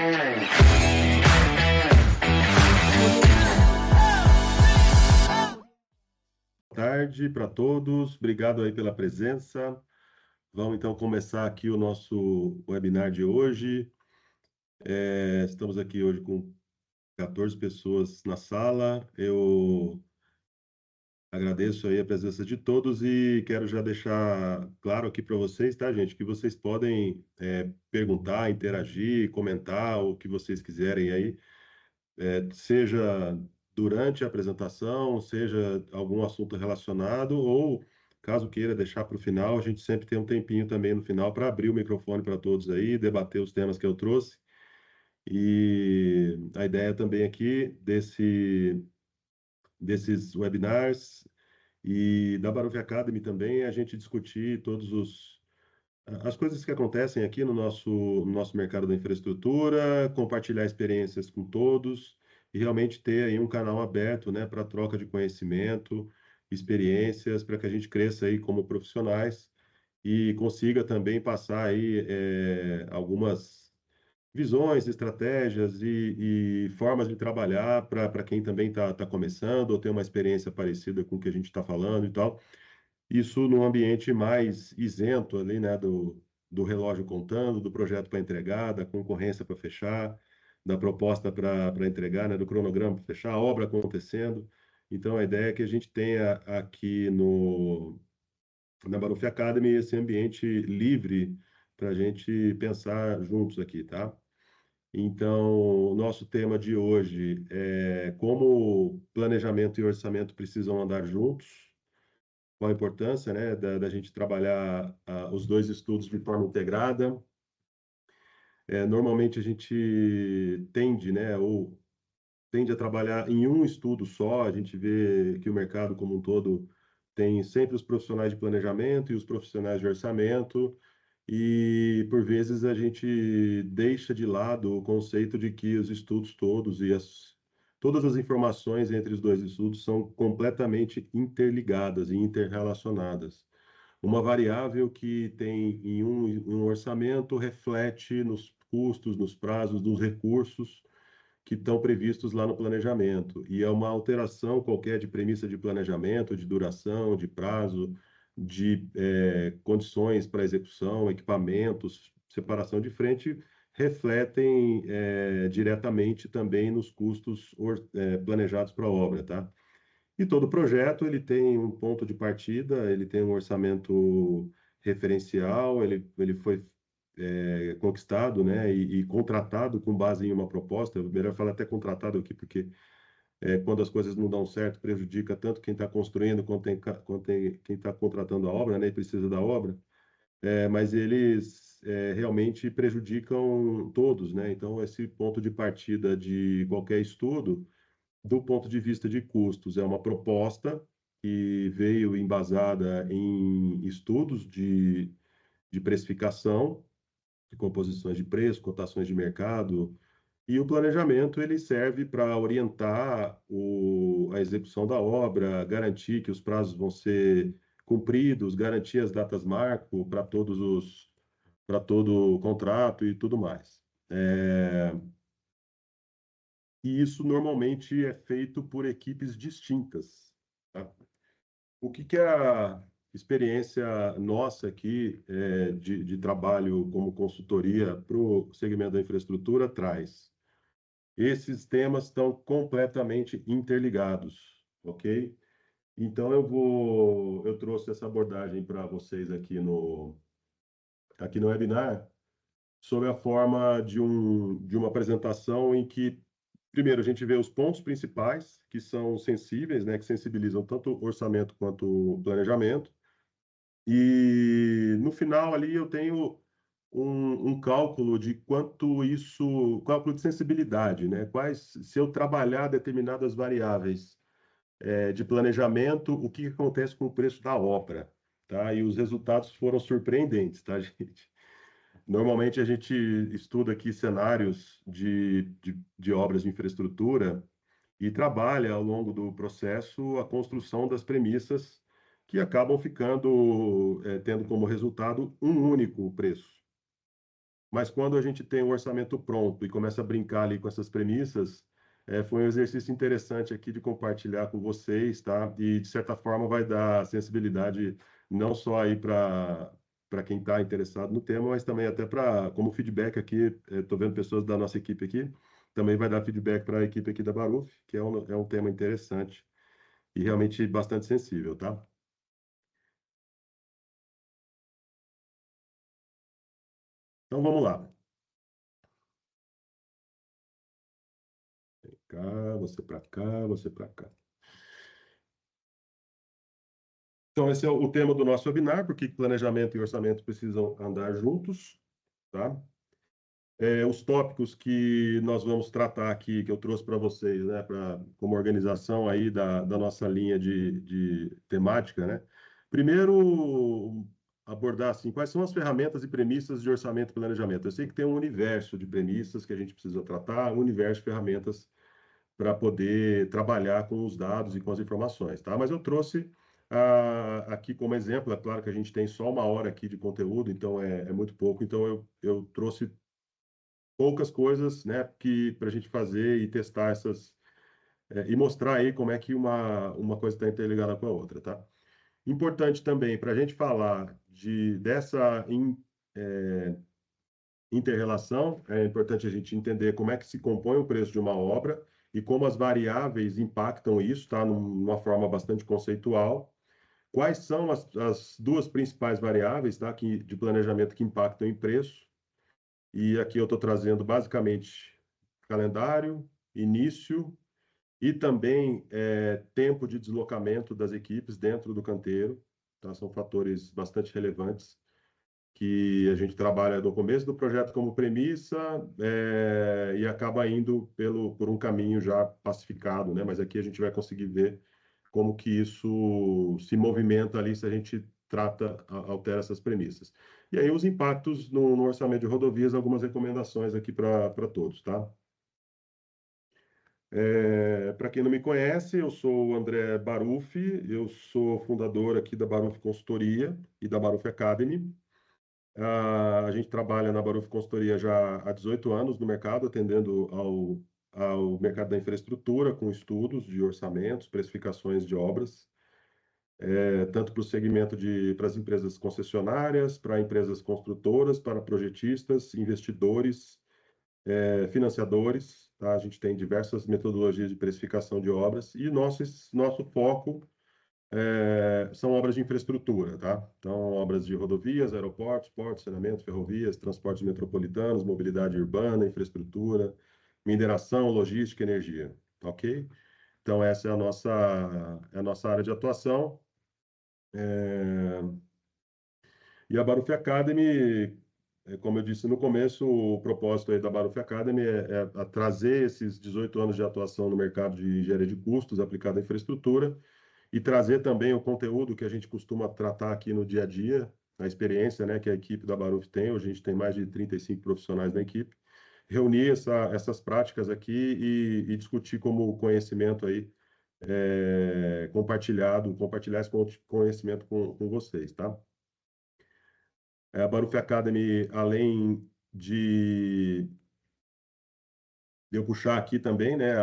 Boa tarde para todos, obrigado aí pela presença. Vamos então começar aqui o nosso webinar de hoje. Estamos aqui hoje com 14 pessoas na sala. Eu agradeço aí a presença de todos e quero já deixar claro aqui para vocês, tá, gente, que vocês podem perguntar, interagir, comentar o que vocês quiserem aí, seja durante a apresentação, seja algum assunto relacionado, ou caso queira deixar para o final, a gente sempre tem um tempinho também no final para abrir o microfone para todos aí, debater os temas que eu trouxe. E a ideia também aqui desses webinars e da Baruch Academy também é a gente discutir as coisas que acontecem aqui no nosso mercado da infraestrutura, compartilhar experiências com todos e realmente ter aí um canal aberto, né, para troca de conhecimento, experiências, para que a gente cresça aí como profissionais e consiga também passar aí algumas visões, estratégias e formas de trabalhar para quem também está começando ou tem uma experiência parecida com o que a gente está falando e tal. Isso num ambiente mais isento ali, né, do relógio contando, do projeto para entregar, da concorrência para fechar, da proposta para entregar, né, do cronograma para fechar, a obra acontecendo. Então, a ideia é que a gente tenha aqui na Baruch Academy esse ambiente livre para a gente pensar juntos aqui, tá? Então, o nosso tema de hoje é como planejamento e orçamento precisam andar juntos, qual a importância, né, da gente trabalhar os dois estudos de forma integrada. Normalmente a gente tende, né, ou tende a trabalhar em um estudo só, a gente vê que o mercado como um todo tem sempre os profissionais de planejamento e os profissionais de orçamento, e por vezes a gente deixa de lado o conceito de que os estudos todos todas as informações entre os dois estudos são completamente interligadas e interrelacionadas. Uma variável que tem em um orçamento reflete nos custos, nos prazos, nos recursos que estão previstos lá no planejamento. E é uma alteração qualquer de premissa de planejamento, de duração, de prazo, de condições para execução, equipamentos, separação de frente, refletem diretamente também nos custos planejados para a obra, tá? E todo projeto ele tem um ponto de partida, ele tem um orçamento referencial, ele foi conquistado, né, e contratado com base em uma proposta. Melhor falar até contratado aqui, porque quando as coisas não dão certo, prejudica tanto quem está construindo quanto quem está contratando a obra, né, e precisa da obra. Mas eles realmente prejudicam todos, né? Então, esse ponto de partida de qualquer estudo do ponto de vista de custos, é uma proposta que veio embasada em estudos de precificação, de composições de preço, cotações de mercado, e o planejamento ele serve para orientar a execução da obra, garantir que os prazos vão ser cumpridos, garantir as datas marco para todo o contrato e tudo mais. E isso normalmente é feito por equipes distintas, tá? O que a experiência nossa aqui de trabalho como consultoria para o segmento da infraestrutura traz? Esses temas estão completamente interligados, ok? Então eu trouxe essa abordagem para vocês aqui no webinar, sob a forma de uma apresentação em que, primeiro, a gente vê os pontos principais, que são sensíveis, né, que sensibilizam tanto o orçamento quanto o planejamento. E no final ali eu tenho um cálculo de quanto isso, cálculo de sensibilidade, né? Se eu trabalhar determinadas variáveis de planejamento, o que acontece com o preço da obra, tá? E os resultados foram surpreendentes, tá, gente? Normalmente a gente estuda aqui cenários de obras de infraestrutura e trabalha ao longo do processo a construção das premissas que acabam ficando, tendo como resultado um único preço. mas quando a gente tem um orçamento pronto e começa a brincar ali com essas premissas, foi um exercício interessante aqui de compartilhar com vocês, tá? E de certa forma vai dar sensibilidade não só aí para quem está interessado no tema, mas também até para como feedback aqui. Estou vendo pessoas da nossa equipe aqui, também vai dar feedback para a equipe aqui da Baruf, que é um tema interessante e realmente bastante sensível, tá? Então vamos lá. Cá, você para cá, você para cá. Então, esse é o tema do nosso webinar, porque planejamento e orçamento precisam andar juntos, tá? Os tópicos que nós vamos tratar aqui, que eu trouxe para vocês, né, como organização aí da nossa linha de temática, né? Primeiro, abordar assim, quais são as ferramentas e premissas de orçamento e planejamento. Eu sei que tem um universo de premissas que a gente precisa tratar, um universo de ferramentas para poder trabalhar com os dados e com as informações, tá? Mas eu trouxe aqui como exemplo, é claro que a gente tem só uma hora aqui de conteúdo, então é muito pouco, então eu trouxe poucas coisas, né, que para a gente fazer e testar essas, e mostrar aí como é que uma coisa está interligada com a outra, tá? Importante também, para a gente falar dessa inter-relação, é importante a gente entender como é que se compõe o preço de uma obra e como as variáveis impactam isso, tá? Numa forma bastante conceitual. Quais são as duas principais variáveis, tá? De planejamento que impactam em preço? E aqui eu estou trazendo basicamente calendário, início e também tempo de deslocamento das equipes dentro do canteiro, tá? São fatores bastante relevantes que a gente trabalha no começo do projeto como premissa, e acaba indo por um caminho já pacificado, né? Mas aqui a gente vai conseguir ver como que isso se movimenta ali se a gente altera essas premissas. E aí os impactos no orçamento de rodovias, algumas recomendações aqui para todos, tá? Para quem não me conhece, eu sou o André Baruffi, eu sou fundador aqui da Baruffi Consultoria e da Baruffi Academy. A gente trabalha na Baruf Consultoria já há 18 anos no mercado, atendendo ao mercado da infraestrutura, com estudos de orçamentos, precificações de obras, tanto para o segmento para as empresas concessionárias, para empresas construtoras, para projetistas, investidores, financiadores. Tá? A gente tem diversas metodologias de precificação de obras e nosso foco são obras de infraestrutura, tá? Então, obras de rodovias, aeroportos, portos, saneamento, ferrovias, transportes metropolitanos, mobilidade urbana, infraestrutura, mineração, logística, energia, ok? Então, essa é a nossa área de atuação. É, E a Baruf Academy, como eu disse no começo, o propósito aí da Baruf Academy é trazer esses 18 anos de atuação no mercado de engenharia de custos aplicado à infraestrutura e trazer também o conteúdo que a gente costuma tratar aqui no dia a dia, a experiência, né, que a equipe da Baruf tem. Hoje a gente tem mais de 35 profissionais na equipe. Reunir essas práticas aqui e discutir como conhecimento aí compartilhar esse conhecimento com vocês, tá? A Baruf Academy, além de eu puxar aqui também, né,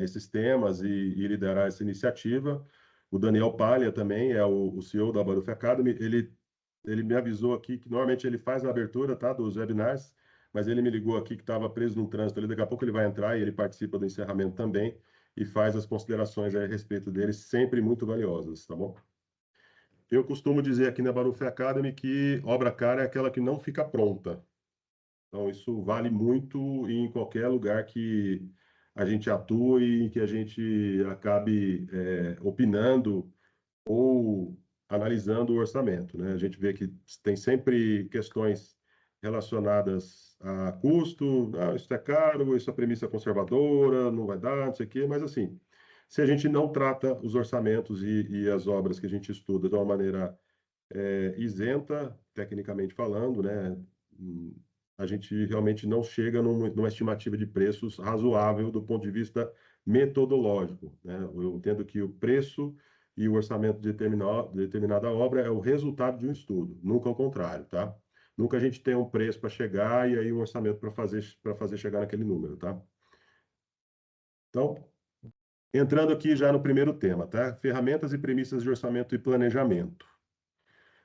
esses temas e liderar essa iniciativa. O Daniel Palha também é o CEO da Baruf Academy. Ele me avisou aqui que normalmente ele faz a abertura, tá, dos webinars, mas ele me ligou aqui que estava preso no trânsito. Daqui a pouco ele vai entrar e ele participa do encerramento também e faz as considerações a respeito dele, sempre muito valiosas, tá bom? Eu costumo dizer aqui na Baruf Academy que obra cara é aquela que não fica pronta. Então, isso vale muito em qualquer lugar que a gente atue, que a gente acabe opinando ou analisando o orçamento, né? A gente vê que tem sempre questões relacionadas a custo, isso é caro, isso é premissa conservadora, não vai dar, não sei o quê, mas assim, se a gente não trata os orçamentos e as obras que a gente estuda de uma maneira isenta, tecnicamente falando, né? Hum, A gente realmente não chega numa estimativa de preços razoável do ponto de vista metodológico, né? Eu entendo que o preço e o orçamento de determinada obra é o resultado de um estudo, nunca o contrário, tá? Nunca a gente tem um preço para chegar e aí um orçamento para fazer chegar naquele número, tá? Então, entrando aqui já no primeiro tema, tá? Ferramentas e premissas de orçamento e planejamento.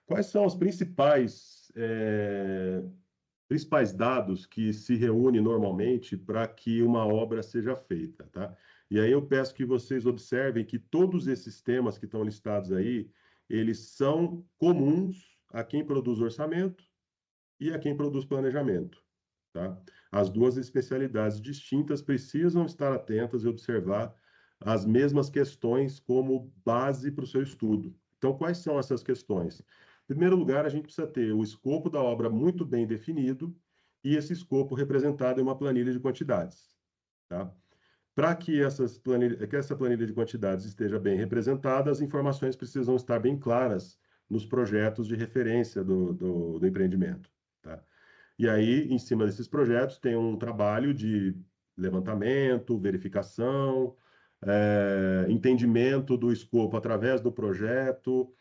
Quais são os principais dados que se reúnem normalmente para que uma obra seja feita, tá? E aí eu peço que vocês observem que todos esses temas que estão listados aí, eles são comuns a quem produz orçamento e a quem produz planejamento, tá? As duas especialidades distintas precisam estar atentas e observar as mesmas questões como base para o seu estudo. Então, quais são essas questões? Em primeiro lugar, a gente precisa ter o escopo da obra muito bem definido e esse escopo representado em uma planilha de quantidades, tá? Para que essa planilha de quantidades esteja bem representada, as informações precisam estar bem claras nos projetos de referência do empreendimento, tá? E aí, em cima desses projetos, tem um trabalho de levantamento, verificação, entendimento do escopo através do projeto,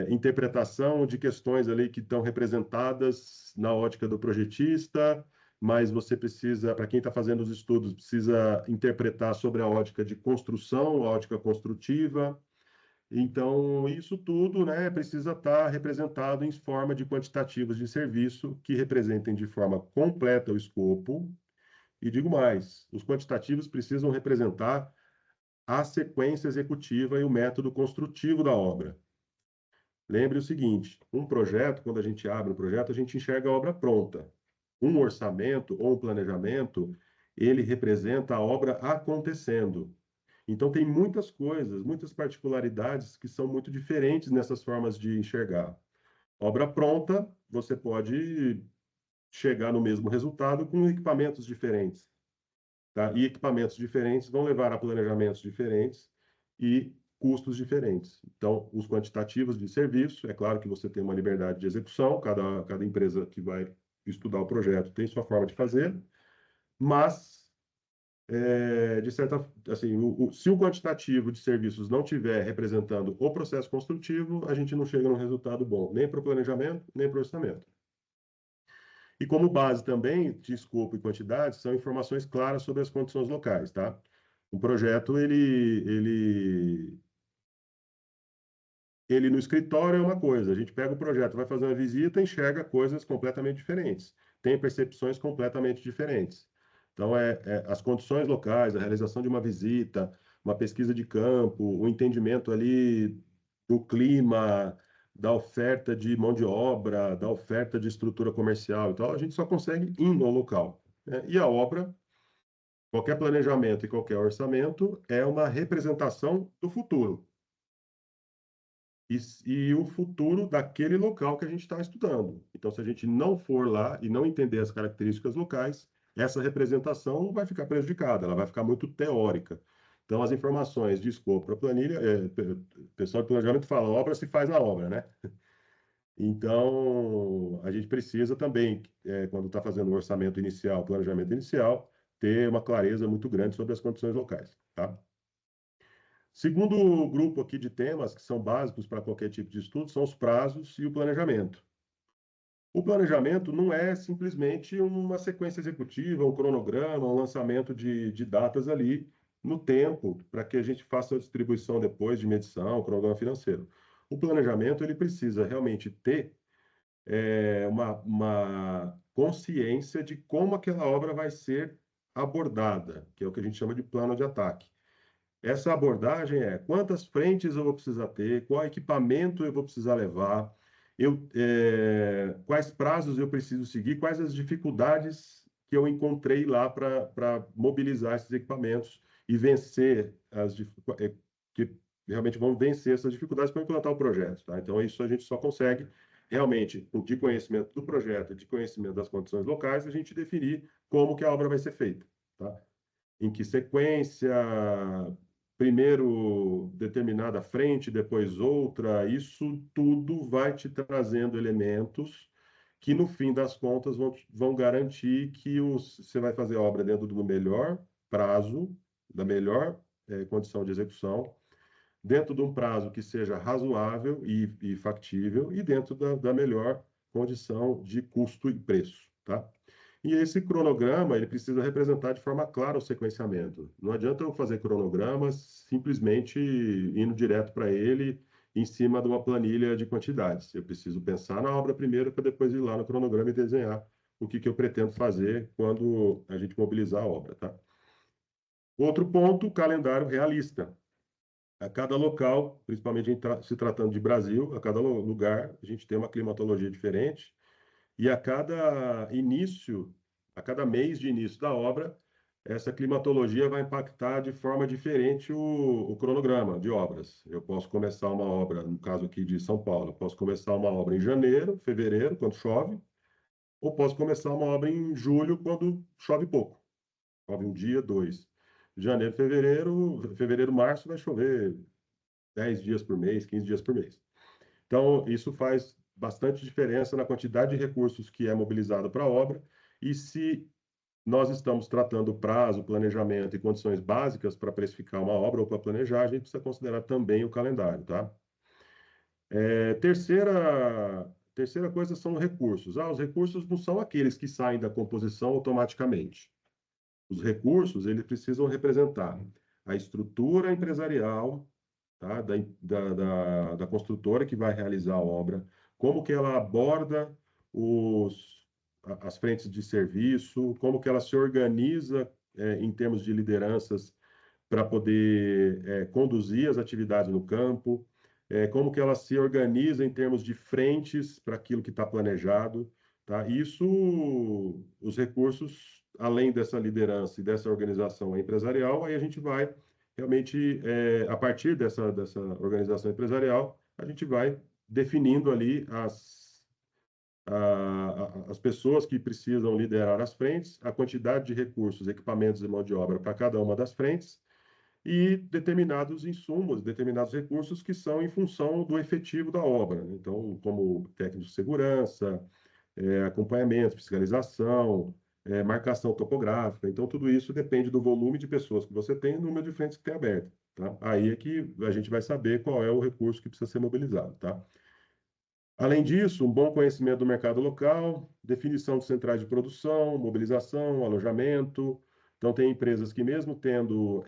interpretação de questões ali que estão representadas na ótica do projetista, mas você precisa, para quem está fazendo os estudos, precisa interpretar sobre a ótica de construção, a ótica construtiva. Então, isso tudo, né, precisa estar representado em forma de quantitativos de serviço que representem de forma completa o escopo. E digo mais, os quantitativos precisam representar a sequência executiva e o método construtivo da obra. Lembre o seguinte, um projeto, quando a gente abre um projeto, a gente enxerga a obra pronta. Um orçamento ou um planejamento, ele representa a obra acontecendo. Então, tem muitas coisas, muitas particularidades que são muito diferentes nessas formas de enxergar. Obra pronta, você pode chegar no mesmo resultado com equipamentos diferentes, tá? E equipamentos diferentes vão levar a planejamentos diferentes e custos diferentes. Então, os quantitativos de serviço, é claro que você tem uma liberdade de execução, cada empresa que vai estudar o projeto tem sua forma de fazer, mas de certa, assim, se o quantitativo de serviços não estiver representando o processo construtivo, a gente não chega num resultado bom, nem para o planejamento, nem para o orçamento. E como base também de escopo e quantidade, são informações claras sobre as condições locais, tá? Um projeto, ele no escritório é uma coisa, a gente pega o projeto, vai fazer uma visita, enxerga coisas completamente diferentes, tem percepções completamente diferentes. Então, as condições locais, a realização de uma visita, uma pesquisa de campo, o entendimento ali do clima, da oferta de mão de obra, da oferta de estrutura comercial e tal, a gente só consegue ir no local, né? E a obra, qualquer planejamento e qualquer orçamento, é uma representação do futuro e o futuro daquele local que a gente está estudando. Então, se a gente não for lá e não entender as características locais, essa representação vai ficar prejudicada, ela vai ficar muito teórica. Então, as informações de escopo para a planilha, o pessoal de planejamento fala, obra se faz na obra, né? Então, a gente precisa também, quando está fazendo o orçamento inicial, planejamento inicial, ter uma clareza muito grande sobre as condições locais, tá? Segundo grupo aqui de temas que são básicos para qualquer tipo de estudo são os prazos e o planejamento. O planejamento não é simplesmente uma sequência executiva, um cronograma, um lançamento de datas ali no tempo, para que a gente faça a distribuição depois de medição, cronograma financeiro. O planejamento ele precisa realmente ter uma consciência de como aquela obra vai ser abordada, que é o que a gente chama de plano de ataque. Essa abordagem é quantas frentes eu vou precisar ter, qual equipamento eu vou precisar levar, quais prazos eu preciso seguir, quais as dificuldades que eu encontrei lá para mobilizar esses equipamentos e vencer que realmente vão vencer essas dificuldades para implantar o projeto, tá? Então, isso a gente só consegue realmente, de conhecimento do projeto, de conhecimento das condições locais, a gente definir como que a obra vai ser feita, tá? Em que sequência, primeiro determinada frente, depois outra, isso tudo vai te trazendo elementos que, no fim das contas, vão garantir que você vai fazer a obra dentro do melhor prazo, da melhor condição de execução, dentro de um prazo que seja razoável e factível e dentro da melhor condição de custo e preço, tá? E esse cronograma, ele precisa representar de forma clara o sequenciamento. Não adianta eu fazer cronogramas simplesmente indo direto para ele em cima de uma planilha de quantidades. Eu preciso pensar na obra primeiro para depois ir lá no cronograma e desenhar o que eu pretendo fazer quando a gente mobilizar a obra, tá? Outro ponto, o calendário realista. A cada local, principalmente se tratando de Brasil, a cada lugar, a gente tem uma climatologia diferente. E a cada mês de início da obra, essa climatologia vai impactar de forma diferente o cronograma de obras. Eu posso começar uma obra, no caso aqui de São Paulo, eu posso começar uma obra em janeiro, fevereiro, quando chove, ou posso começar uma obra em julho, quando chove pouco. Chove um dia, dois. Janeiro, fevereiro, março, vai chover 10 dias por mês, 15 dias por mês. Então, isso faz bastante diferença na quantidade de recursos que é mobilizado para a obra e se nós estamos tratando prazo, planejamento e condições básicas para precificar uma obra ou para planejar, a gente precisa considerar também o calendário, tá? Terceira coisa são os recursos. Os recursos não são aqueles que saem da composição automaticamente. Os recursos, eles precisam representar a estrutura empresarial, tá? Da construtora que vai realizar a obra, como que ela aborda as frentes de serviço, como que ela se organiza em termos de lideranças para poder conduzir as atividades no campo, como que ela se organiza em termos de frentes para aquilo que está planejado, tá? Isso, os recursos, além dessa liderança e dessa organização empresarial, aí a gente vai realmente, a partir dessa organização empresarial, a gente vai definindo ali as pessoas que precisam liderar as frentes, a quantidade de recursos, equipamentos e mão de obra para cada uma das frentes, e determinados insumos, determinados recursos que são em função do efetivo da obra, né? Então, como técnico de segurança, acompanhamento, fiscalização, marcação topográfica. Então, tudo isso depende do volume de pessoas que você tem e do número de frentes que tem aberto, tá? Aí é que a gente vai saber qual é o recurso que precisa ser mobilizado, tá? Além disso, um bom conhecimento do mercado local, definição de centrais de produção, mobilização, alojamento. Então, tem empresas que, mesmo tendo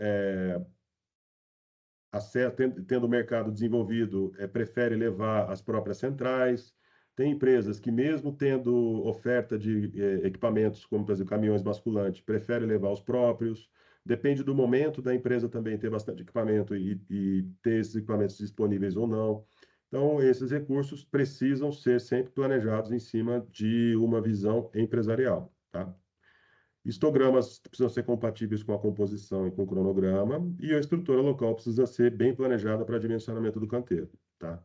tendo o mercado desenvolvido, prefere levar as próprias centrais. Tem empresas que, mesmo tendo oferta de equipamentos, como, por exemplo, caminhões basculantes, prefere levar os próprios. Depende do momento da empresa também ter bastante equipamento e ter esses equipamentos disponíveis ou não. Então, esses recursos precisam ser sempre planejados em cima de uma visão empresarial, tá? Histogramas precisam ser compatíveis com a composição e com o cronograma, e a estrutura local precisa ser bem planejada para dimensionamento do canteiro, tá?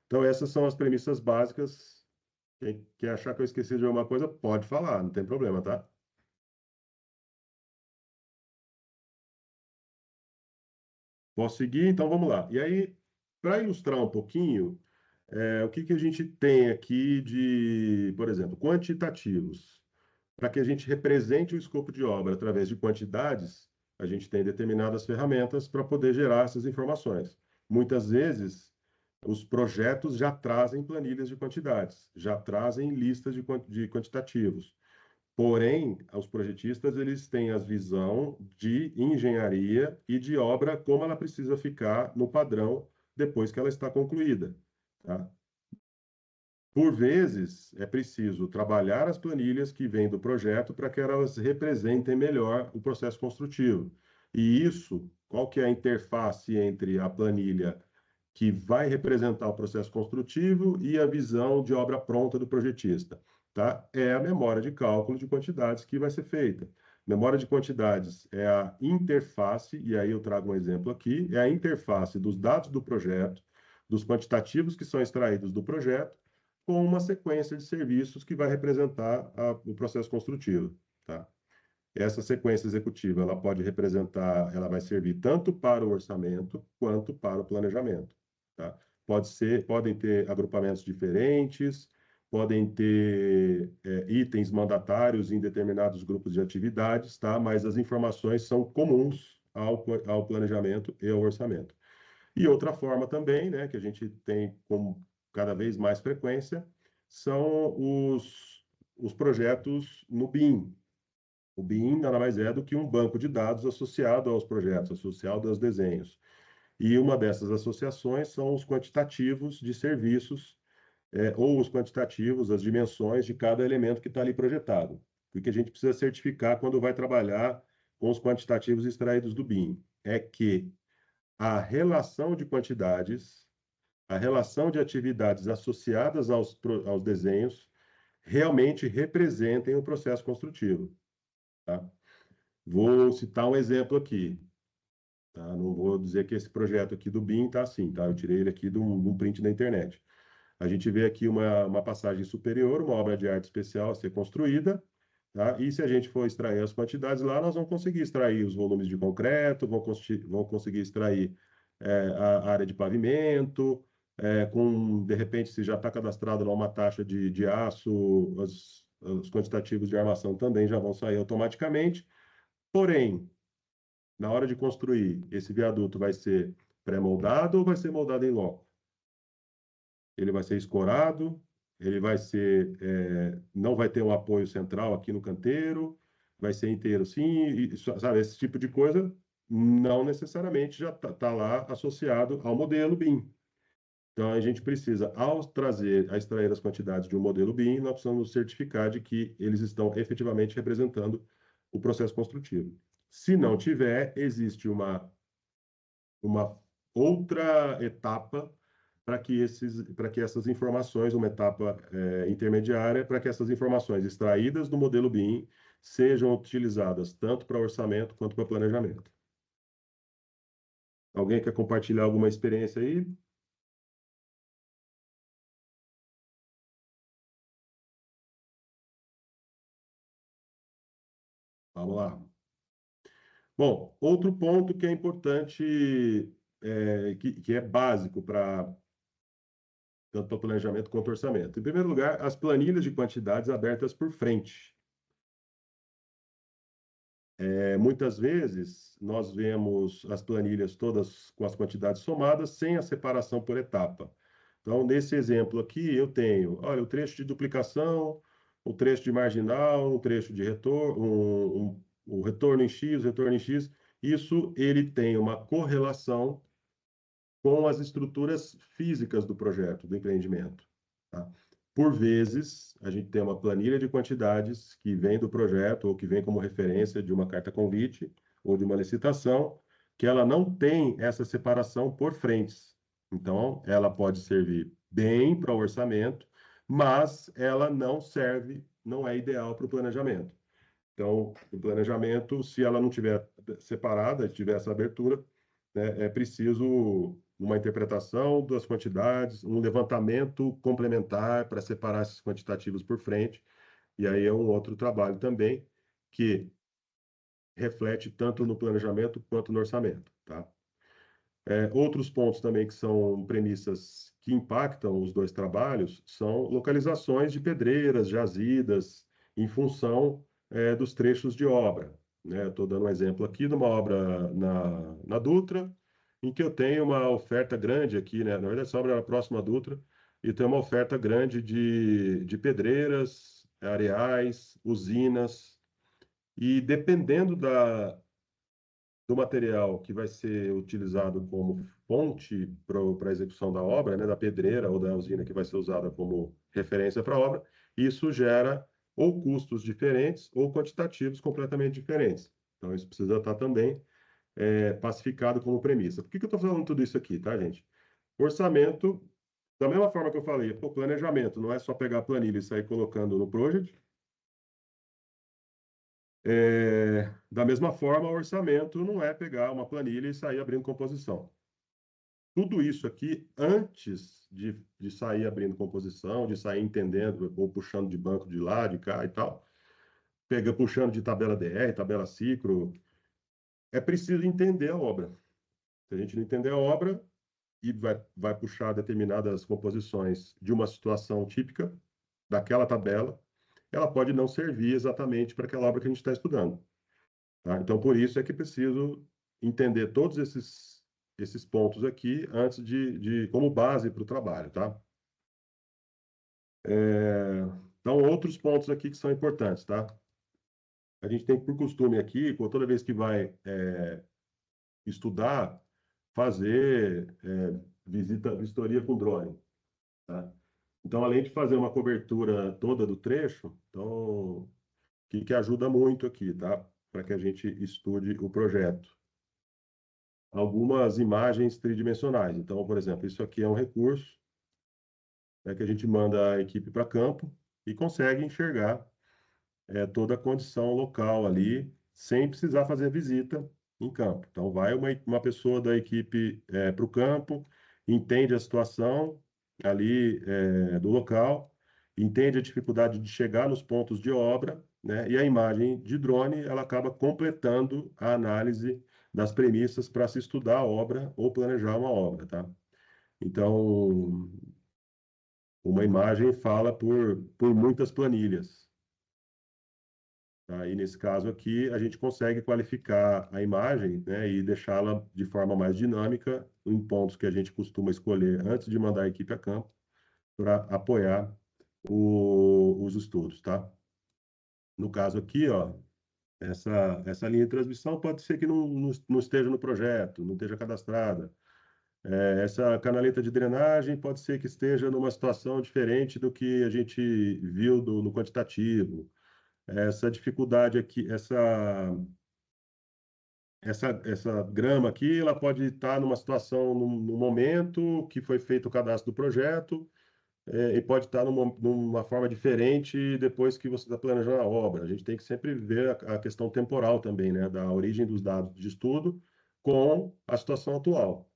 Então, essas são as premissas básicas. Quem quer achar que eu esqueci de alguma coisa, pode falar, não tem problema, tá? Posso seguir? Então, vamos lá. E aí, para ilustrar um pouquinho, o que a gente tem aqui de, por exemplo, quantitativos. Para que a gente represente o escopo de obra através de quantidades, a gente tem determinadas ferramentas para poder gerar essas informações. Muitas vezes, os projetos já trazem planilhas de quantidades, já trazem listas de quantitativos. Porém, os projetistas eles têm a visão de engenharia e de obra como ela precisa ficar no padrão depois que ela está concluída, tá? Por vezes, é preciso trabalhar as planilhas que vêm do projeto para que elas representem melhor o processo construtivo. E isso, qual que é a interface entre a planilha que vai representar o processo construtivo e a visão de obra pronta do projetista, tá? É a memória de cálculo de quantidades que vai ser feita. Memória de quantidades é a interface, e aí eu trago um exemplo aqui, é a interface dos dados do projeto, dos quantitativos que são extraídos do projeto, com uma sequência de serviços que vai representar o processo construtivo, tá? Essa sequência executiva, ela pode representar, ela vai servir tanto para o orçamento quanto para o planejamento, tá? Podem ter agrupamentos diferentes, podem ter itens mandatários em determinados grupos de atividades, tá? Mas as informações são comuns ao planejamento e ao orçamento. E outra forma também, né, que a gente tem com cada vez mais frequência, são os projetos no BIM. O BIM nada mais é do que um banco de dados associado aos projetos, associado aos desenhos. E uma dessas associações são os quantitativos de serviços, ou os quantitativos, as dimensões de cada elemento que está ali projetado. Porque a gente precisa certificar quando vai trabalhar com os quantitativos extraídos do BIM. É que a relação de quantidades, a relação de atividades associadas aos desenhos, realmente representem o processo construtivo. Tá? Vou citar um exemplo aqui. Tá? Não vou dizer que esse projeto aqui do BIM está assim, tá? Eu tirei ele aqui de um print da internet. A gente vê aqui uma passagem superior, uma obra de arte especial a ser construída, tá? E se a gente for extrair as quantidades lá, nós vamos conseguir extrair os volumes de concreto, vamos conseguir extrair a área de pavimento, de repente, se já está cadastrado lá uma taxa de aço, os quantitativos de armação também já vão sair automaticamente. Porém, na hora de construir, esse viaduto vai ser pré-moldado ou vai ser moldado em loco? Ele vai ser escorado, ele vai ser, não vai ter um apoio central aqui no canteiro, vai ser inteiro sim, sabe, esse tipo de coisa não necessariamente já está lá associado ao modelo BIM. Então, a gente precisa, ao extrair as quantidades de um modelo BIM, nós precisamos certificar de que eles estão efetivamente representando o processo construtivo. Se não tiver, existe uma outra etapa para que essas informações, uma etapa intermediária, para que essas informações extraídas do modelo BIM sejam utilizadas tanto para orçamento quanto para planejamento. Alguém quer compartilhar alguma experiência aí? Vamos lá. Bom, outro ponto que é importante, que é básico para tanto para planejamento quanto orçamento. Em primeiro lugar, as planilhas de quantidades abertas por frente. Muitas vezes, nós vemos as planilhas todas com as quantidades somadas, sem a separação por etapa. Então, nesse exemplo aqui, eu tenho, olha, o trecho de duplicação, o trecho de marginal, o trecho de retorno, o retorno em X, o retorno em X. Isso, ele tem uma correlação com as estruturas físicas do projeto, do empreendimento. Tá? Por vezes, a gente tem uma planilha de quantidades que vem do projeto ou que vem como referência de uma carta convite ou de uma licitação, que ela não tem essa separação por frentes. Então, ela pode servir bem para o orçamento, mas ela não serve, não é ideal para o planejamento. Então, o planejamento, se ela não tiver separada, tiver essa abertura, né, é preciso uma interpretação das quantidades, um levantamento complementar para separar esses quantitativos por frente, e aí é um outro trabalho também que reflete tanto no planejamento quanto no orçamento, tá? Outros pontos também que são premissas que impactam os dois trabalhos são localizações de pedreiras, jazidas, em função dos trechos de obra. Né? Estou dando um exemplo aqui de uma obra na Dutra, em que eu tenho uma oferta grande aqui, né? Na verdade, essa obra é próxima à Dutra, e tem uma oferta grande de pedreiras, areais, usinas, e dependendo do material que vai ser utilizado como fonte para a execução da obra, né, da pedreira ou da usina que vai ser usada como referência para a obra, isso gera ou custos diferentes ou quantitativos completamente diferentes. Então, isso precisa estar também pacificado como premissa. Por que eu estou falando tudo isso aqui, tá, gente? Orçamento, da mesma forma que eu falei, o planejamento não é só pegar a planilha e sair colocando no project. Da mesma forma, o orçamento não é pegar uma planilha e sair abrindo composição. Tudo isso aqui, antes de sair abrindo composição, de sair entendendo ou puxando de banco de lá, de cá e tal, puxando de tabela DR, tabela Cicro, é preciso entender a obra. Se a gente não entender a obra e vai puxar determinadas composições de uma situação típica daquela tabela, ela pode não servir exatamente para aquela obra que a gente está estudando. Tá? Então, por isso é que preciso entender todos esses pontos aqui antes como base para o trabalho, tá? Então, outros pontos aqui que são importantes, tá? A gente tem por costume aqui, toda vez que vai estudar, fazer vistoria com drone, tá? Então, além de fazer uma cobertura toda do trecho, então, que ajuda muito aqui, tá? Para que a gente estude o projeto. Algumas imagens tridimensionais. Então, por exemplo, isso aqui é um recurso, que a gente manda a equipe para campo e consegue enxergar toda a condição local ali, sem precisar fazer visita em campo. Então, vai uma pessoa da equipe para o campo, entende a situação ali do local, entende a dificuldade de chegar nos pontos de obra, né? E a imagem de drone, ela acaba completando a análise das premissas para se estudar a obra ou planejar uma obra, tá? Então, uma imagem fala por muitas planilhas. Tá? E nesse caso aqui, a gente consegue qualificar a imagem, né, e deixá-la de forma mais dinâmica em pontos que a gente costuma escolher antes de mandar a equipe a campo para apoiar os estudos, tá? No caso aqui, ó, essa linha de transmissão pode ser que não esteja no projeto, não esteja cadastrada. Essa canaleta de drenagem pode ser que esteja numa situação diferente do que a gente viu no quantitativo. Essa dificuldade aqui, essa grama aqui, ela pode estar numa situação, no momento que foi feito o cadastro do projeto, e pode estar numa forma diferente depois que você está planejando a obra. A gente tem que sempre ver a questão temporal também, né, da origem dos dados de estudo com a situação atual.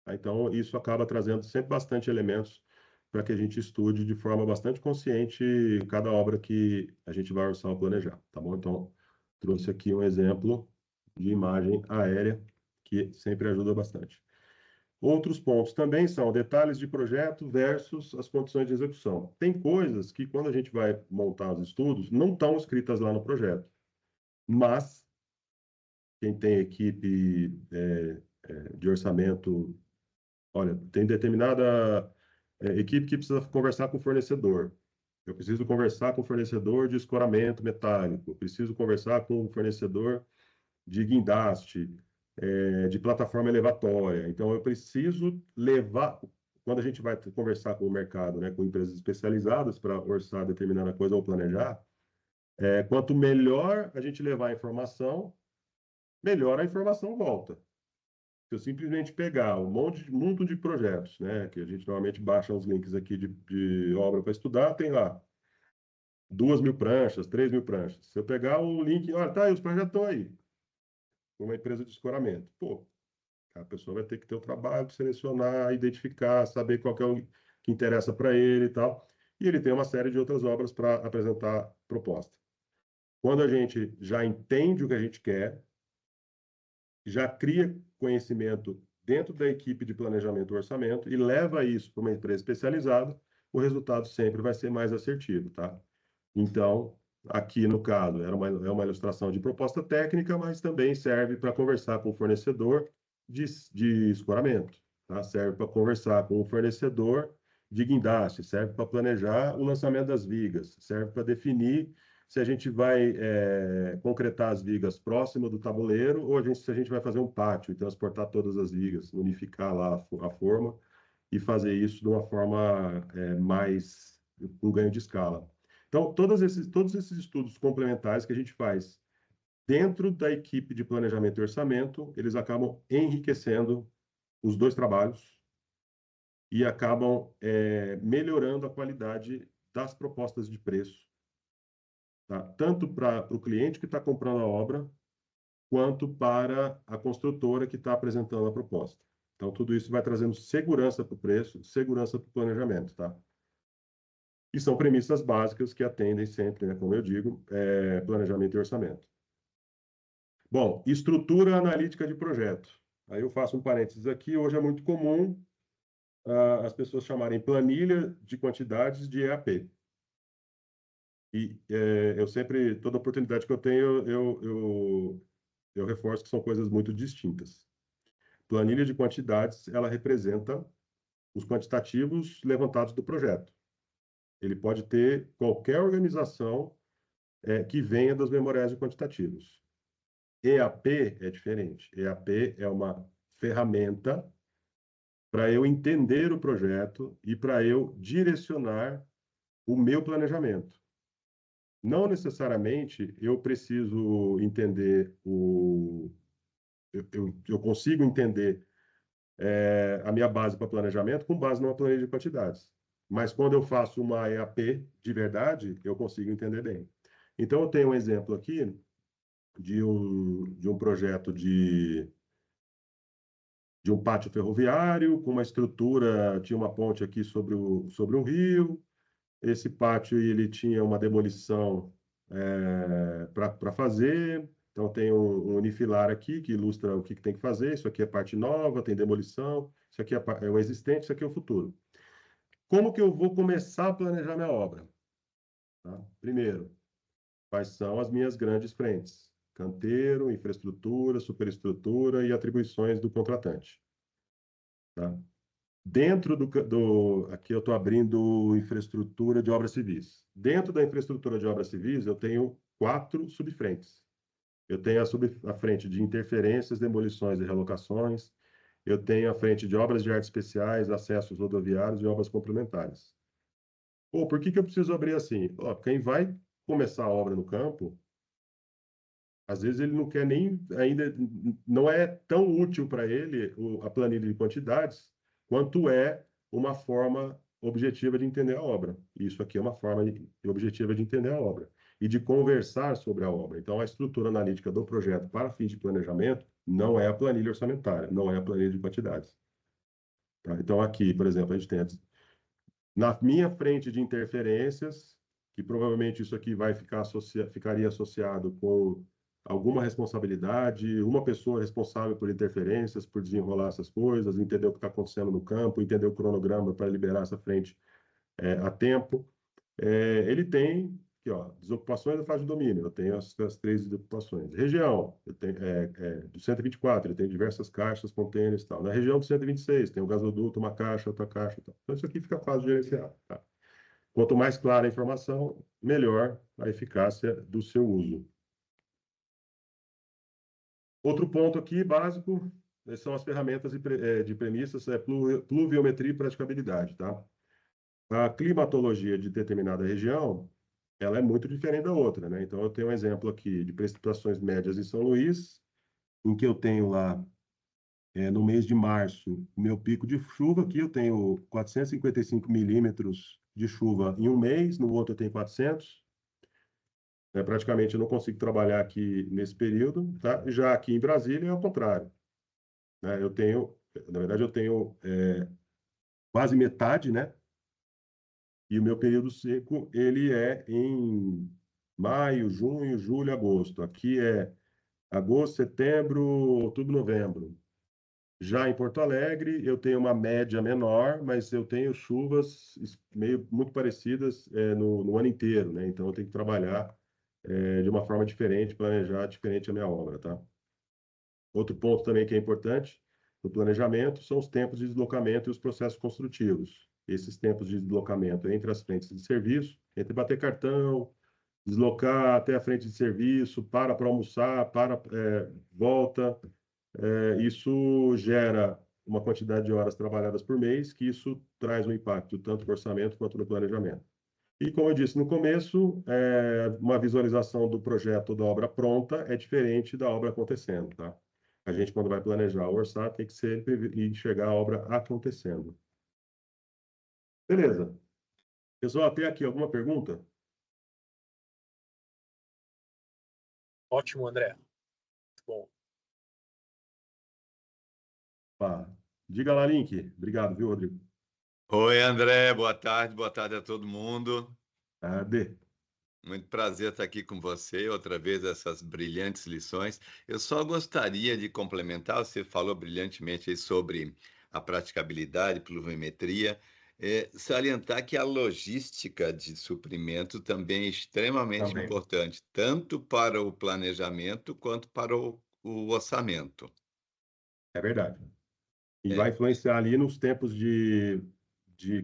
Então, isso acaba trazendo sempre bastante elementos para que a gente estude de forma bastante consciente cada obra que a gente vai orçar ou planejar, tá bom? Então, trouxe aqui um exemplo de imagem aérea que sempre ajuda bastante. Outros pontos também são detalhes de projeto versus as condições de execução. Tem coisas que, quando a gente vai montar os estudos, não estão escritas lá no projeto, mas quem tem equipe de orçamento. Olha, tem determinada equipe que precisa conversar com o fornecedor. Eu preciso conversar com o fornecedor de escoramento metálico. Eu preciso conversar com o fornecedor de guindaste, de plataforma elevatória. Então, eu preciso levar. Quando a gente vai conversar com o mercado, né, com empresas especializadas para orçar determinada coisa ou planejar, quanto melhor a gente levar a informação, melhor a informação volta. Se eu simplesmente pegar um mundo de projetos, né, que a gente normalmente baixa os links aqui de obra para estudar, tem lá 2.000 pranchas, 3.000 pranchas. Se eu pegar o link, olha, tá aí, os projetos estão aí, uma empresa de escoramento. Pô, a pessoa vai ter que ter o trabalho de selecionar, identificar, saber qual que é o que interessa para ele e tal. E ele tem uma série de outras obras para apresentar proposta. Quando a gente já entende o que a gente quer, já cria conhecimento dentro da equipe de planejamento e orçamento e leva isso para uma empresa especializada, o resultado sempre vai ser mais assertivo, tá? Então, aqui no caso, é uma ilustração de proposta técnica, mas também serve para conversar com o fornecedor de escoramento, tá? Serve para conversar com o fornecedor de guindaste, serve para planejar o lançamento das vigas, serve para definir se a gente vai concretar as vigas próximo do tabuleiro ou se a gente vai fazer um pátio e transportar todas as vigas, unificar lá a forma e fazer isso de uma forma mais com ganho de escala. Então, todos esses estudos complementares que a gente faz dentro da equipe de planejamento e orçamento, eles acabam enriquecendo os dois trabalhos e acabam melhorando a qualidade das propostas de preço, tá? Tanto para o cliente que está comprando a obra, quanto para a construtora que está apresentando a proposta. Então, tudo isso vai trazendo segurança para o preço, segurança para o planejamento, tá? E são premissas básicas que atendem sempre, né, como eu digo, planejamento e orçamento. Bom, estrutura analítica de projeto. Aí eu faço um parênteses aqui. Hoje é muito comum as pessoas chamarem planilha de quantidades de EAP. E eu sempre, toda oportunidade que eu tenho, eu reforço que são coisas muito distintas. Planilha de quantidades, ela representa os quantitativos levantados do projeto. Ele pode ter qualquer organização que venha dos memoriais de quantitativos. EAP é diferente. EAP é uma ferramenta para eu entender o projeto e para eu direcionar o meu planejamento. Não necessariamente eu preciso entender eu consigo entender a minha base para planejamento com base numa planilha de quantidades. Mas quando eu faço uma EAP de verdade, eu consigo entender bem. Então, eu tenho um exemplo aqui de um projeto de um pátio ferroviário, com uma estrutura, tinha uma ponte aqui sobre um rio. Esse pátio ele tinha uma demolição para fazer. Então, tem um unifilar aqui que ilustra o que tem que fazer. Isso aqui é parte nova, tem demolição. Isso aqui é o existente, isso aqui é o futuro. Como que eu vou começar a planejar minha obra? Tá? Primeiro, quais são as minhas grandes frentes? Canteiro, infraestrutura, superestrutura e atribuições do contratante. Tá? Dentro aqui eu estou abrindo infraestrutura de obras civis. Dentro da infraestrutura de obras civis, eu tenho 4 subfrentes. Eu tenho a frente de interferências, demolições e relocações. Eu tenho a frente de obras de arte especiais, acessos rodoviários e obras complementares. Pô, por que eu preciso abrir assim? Ó, quem vai começar a obra no campo, às vezes ele não quer nem ainda, não é tão útil para ele a planilha de quantidades, quanto é uma forma objetiva de entender a obra. Isso aqui é uma forma objetiva de entender a obra e de conversar sobre a obra. Então, a estrutura analítica do projeto para fins de planejamento não é a planilha orçamentária, não é a planilha de quantidades. Tá? Então, aqui, por exemplo, a gente tem na minha frente de interferências, que provavelmente isso aqui ficaria associado com alguma responsabilidade, uma pessoa responsável por interferências, por desenrolar essas coisas, entender o que está acontecendo no campo, entender o cronograma para liberar essa frente a tempo. Ele tem aqui, ó, desocupações da fase de domínio, eu tenho as 3 desocupações. Região, eu tenho, do 124, ele tem diversas caixas, contêineres e tal. Na região do 126, tem um gasoduto, uma caixa, outra caixa e tal. Então, isso aqui fica fácil de gerenciar. Tá? Quanto mais clara a informação, melhor a eficácia do seu uso. Outro ponto aqui, básico, são as ferramentas de premissas, pluviometria e praticabilidade. Tá? A climatologia de determinada região, ela é muito diferente da outra, né? Então, eu tenho um exemplo aqui de precipitações médias em São Luís, em que eu tenho lá, no mês de março, o meu pico de chuva, aqui eu tenho 455 milímetros de chuva em um mês, no outro eu tenho 400. Praticamente eu não consigo trabalhar aqui nesse período, tá? Já aqui em Brasília é o contrário, né? Na verdade, eu tenho quase metade, né? E o meu período seco, ele é em maio, junho, julho, agosto. Aqui é agosto, setembro, outubro, novembro. Já em Porto Alegre, eu tenho uma média menor, mas eu tenho chuvas muito parecidas no ano inteiro, né? Então, eu tenho que trabalhar de uma forma diferente, planejar diferente a minha obra, tá? Outro ponto também que é importante no planejamento são os tempos de deslocamento e os processos construtivos. Esses tempos de deslocamento entre as frentes de serviço, entre bater cartão, deslocar até a frente de serviço, para almoçar, volta. Isso gera uma quantidade de horas trabalhadas por mês, que isso traz um impacto tanto no orçamento quanto no planejamento. E, como eu disse no começo, uma visualização do projeto ou da obra pronta é diferente da obra acontecendo, tá? A gente, quando vai planejar ou orçar, tem que sempre enxergar a obra acontecendo. Beleza. Pessoal, até aqui alguma pergunta? Ótimo, André. Bom. Pá. Diga lá, Link. Obrigado, viu, Rodrigo? Oi, André, boa tarde a todo mundo. Tarde. Muito prazer estar aqui com você, outra vez essas brilhantes lições. Eu só gostaria de complementar, você falou brilhantemente aí sobre a praticabilidade, pluviometria, salientar que a logística de suprimento também é extremamente Também. importante, tanto para o planejamento quanto para o orçamento. É verdade. E vai influenciar ali nos tempos de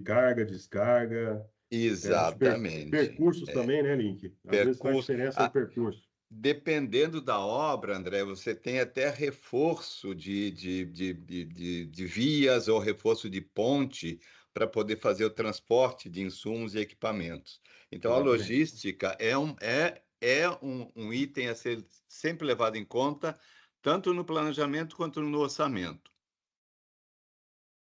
carga, descarga, os Exatamente. percursos também, né, Link? Às vezes faz Percurso. diferença o percurso. Dependendo da obra, André, você tem até reforço de vias ou reforço de ponte para poder fazer o transporte de insumos e equipamentos. Então, a Exatamente. logística é um item a ser sempre levado em conta, tanto no planejamento quanto no orçamento.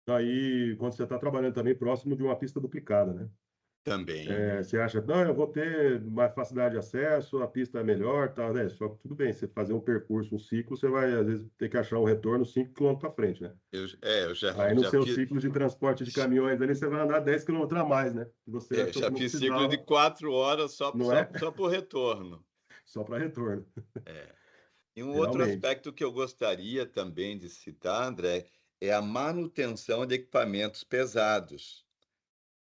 Aí, quando você está trabalhando também próximo de uma pista duplicada, né? Também. Você acha, não, eu vou ter mais facilidade de acesso, a pista é melhor, tal, né? Só que tudo bem, você fazer um percurso, um ciclo, você vai, às vezes, ter que achar um retorno 5 quilômetros para frente, né? Eu já, Aí, no já seu fiz, ciclo de transporte de caminhões ali, você vai andar 10 quilômetros a mais, né? Você achou já que não fiz ciclo de precisava, 4 horas não é? só por retorno. Só para retorno, E um outro realmente. aspecto que eu gostaria também de citar, André, é a manutenção de equipamentos pesados.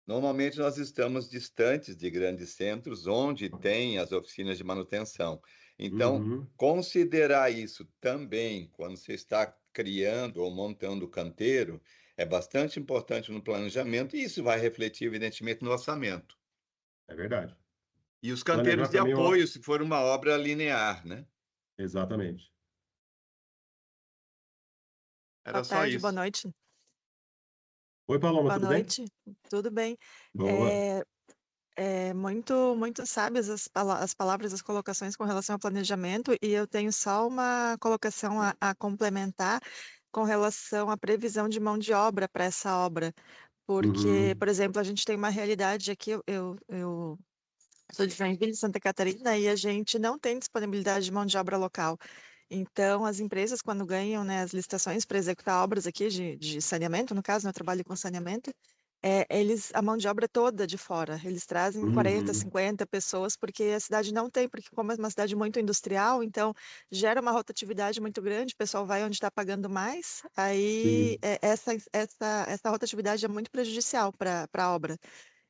Normalmente nós estamos distantes de grandes centros onde tem as oficinas de manutenção. Então, Uhum. considerar isso também quando você está criando ou montando o canteiro é bastante importante no planejamento e isso vai refletir, evidentemente, no orçamento. É verdade. E os Planejar canteiros de também, ó, apoio, se for uma obra linear, né? exatamente. Era Boa só tarde, boa isso. noite. Oi, Paloma, Boa tudo bem? noite, tudo bem? Boa. É, muito sábias as palavras, as colocações com relação ao planejamento, e eu tenho só uma colocação a complementar com relação à previsão de mão de obra para essa obra. Porque, Uhum. por exemplo, a gente tem uma realidade aqui, eu sou de Joinville, Santa Catarina, e a gente não tem disponibilidade de mão de obra local. Então, as empresas, quando ganham, né, as licitações para executar obras aqui de saneamento, no caso, né, eu trabalho com saneamento, a mão de obra é toda de fora. Eles trazem 40, Uhum. 50 pessoas, porque a cidade não tem, porque como é uma cidade muito industrial, então gera uma rotatividade muito grande, o pessoal vai onde está pagando mais, aí Sim, essa rotatividade é muito prejudicial para a obra.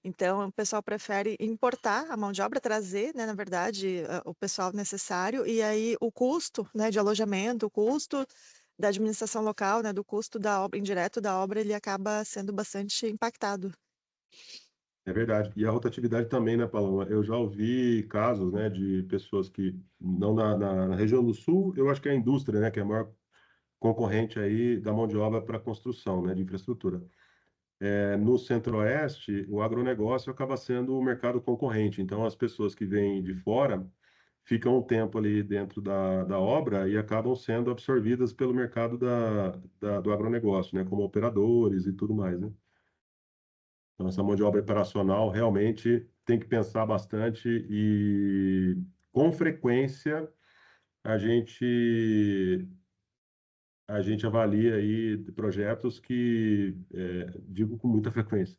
Então, o pessoal prefere importar a mão de obra, trazer, né, na verdade, o pessoal necessário, e aí o custo, né, de alojamento, o custo da administração local, né, do custo da obra, indireto da obra, ele acaba sendo bastante impactado. é verdade. E a rotatividade também, né, Paloma? Eu já ouvi casos, né, de pessoas que, não na região do Sul, eu acho que é a indústria, né, que é a maior concorrente aí da mão de obra para construção, né, de infraestrutura. No Centro-Oeste, o agronegócio acaba sendo o mercado concorrente. Então, as pessoas que vêm de fora ficam um tempo ali dentro da obra e acabam sendo absorvidas pelo mercado do agronegócio, né, como operadores e tudo mais, né? Então, essa mão de obra operacional realmente tem que pensar bastante e, com frequência, a gente a gente avalia aí projetos que, digo com muita frequência,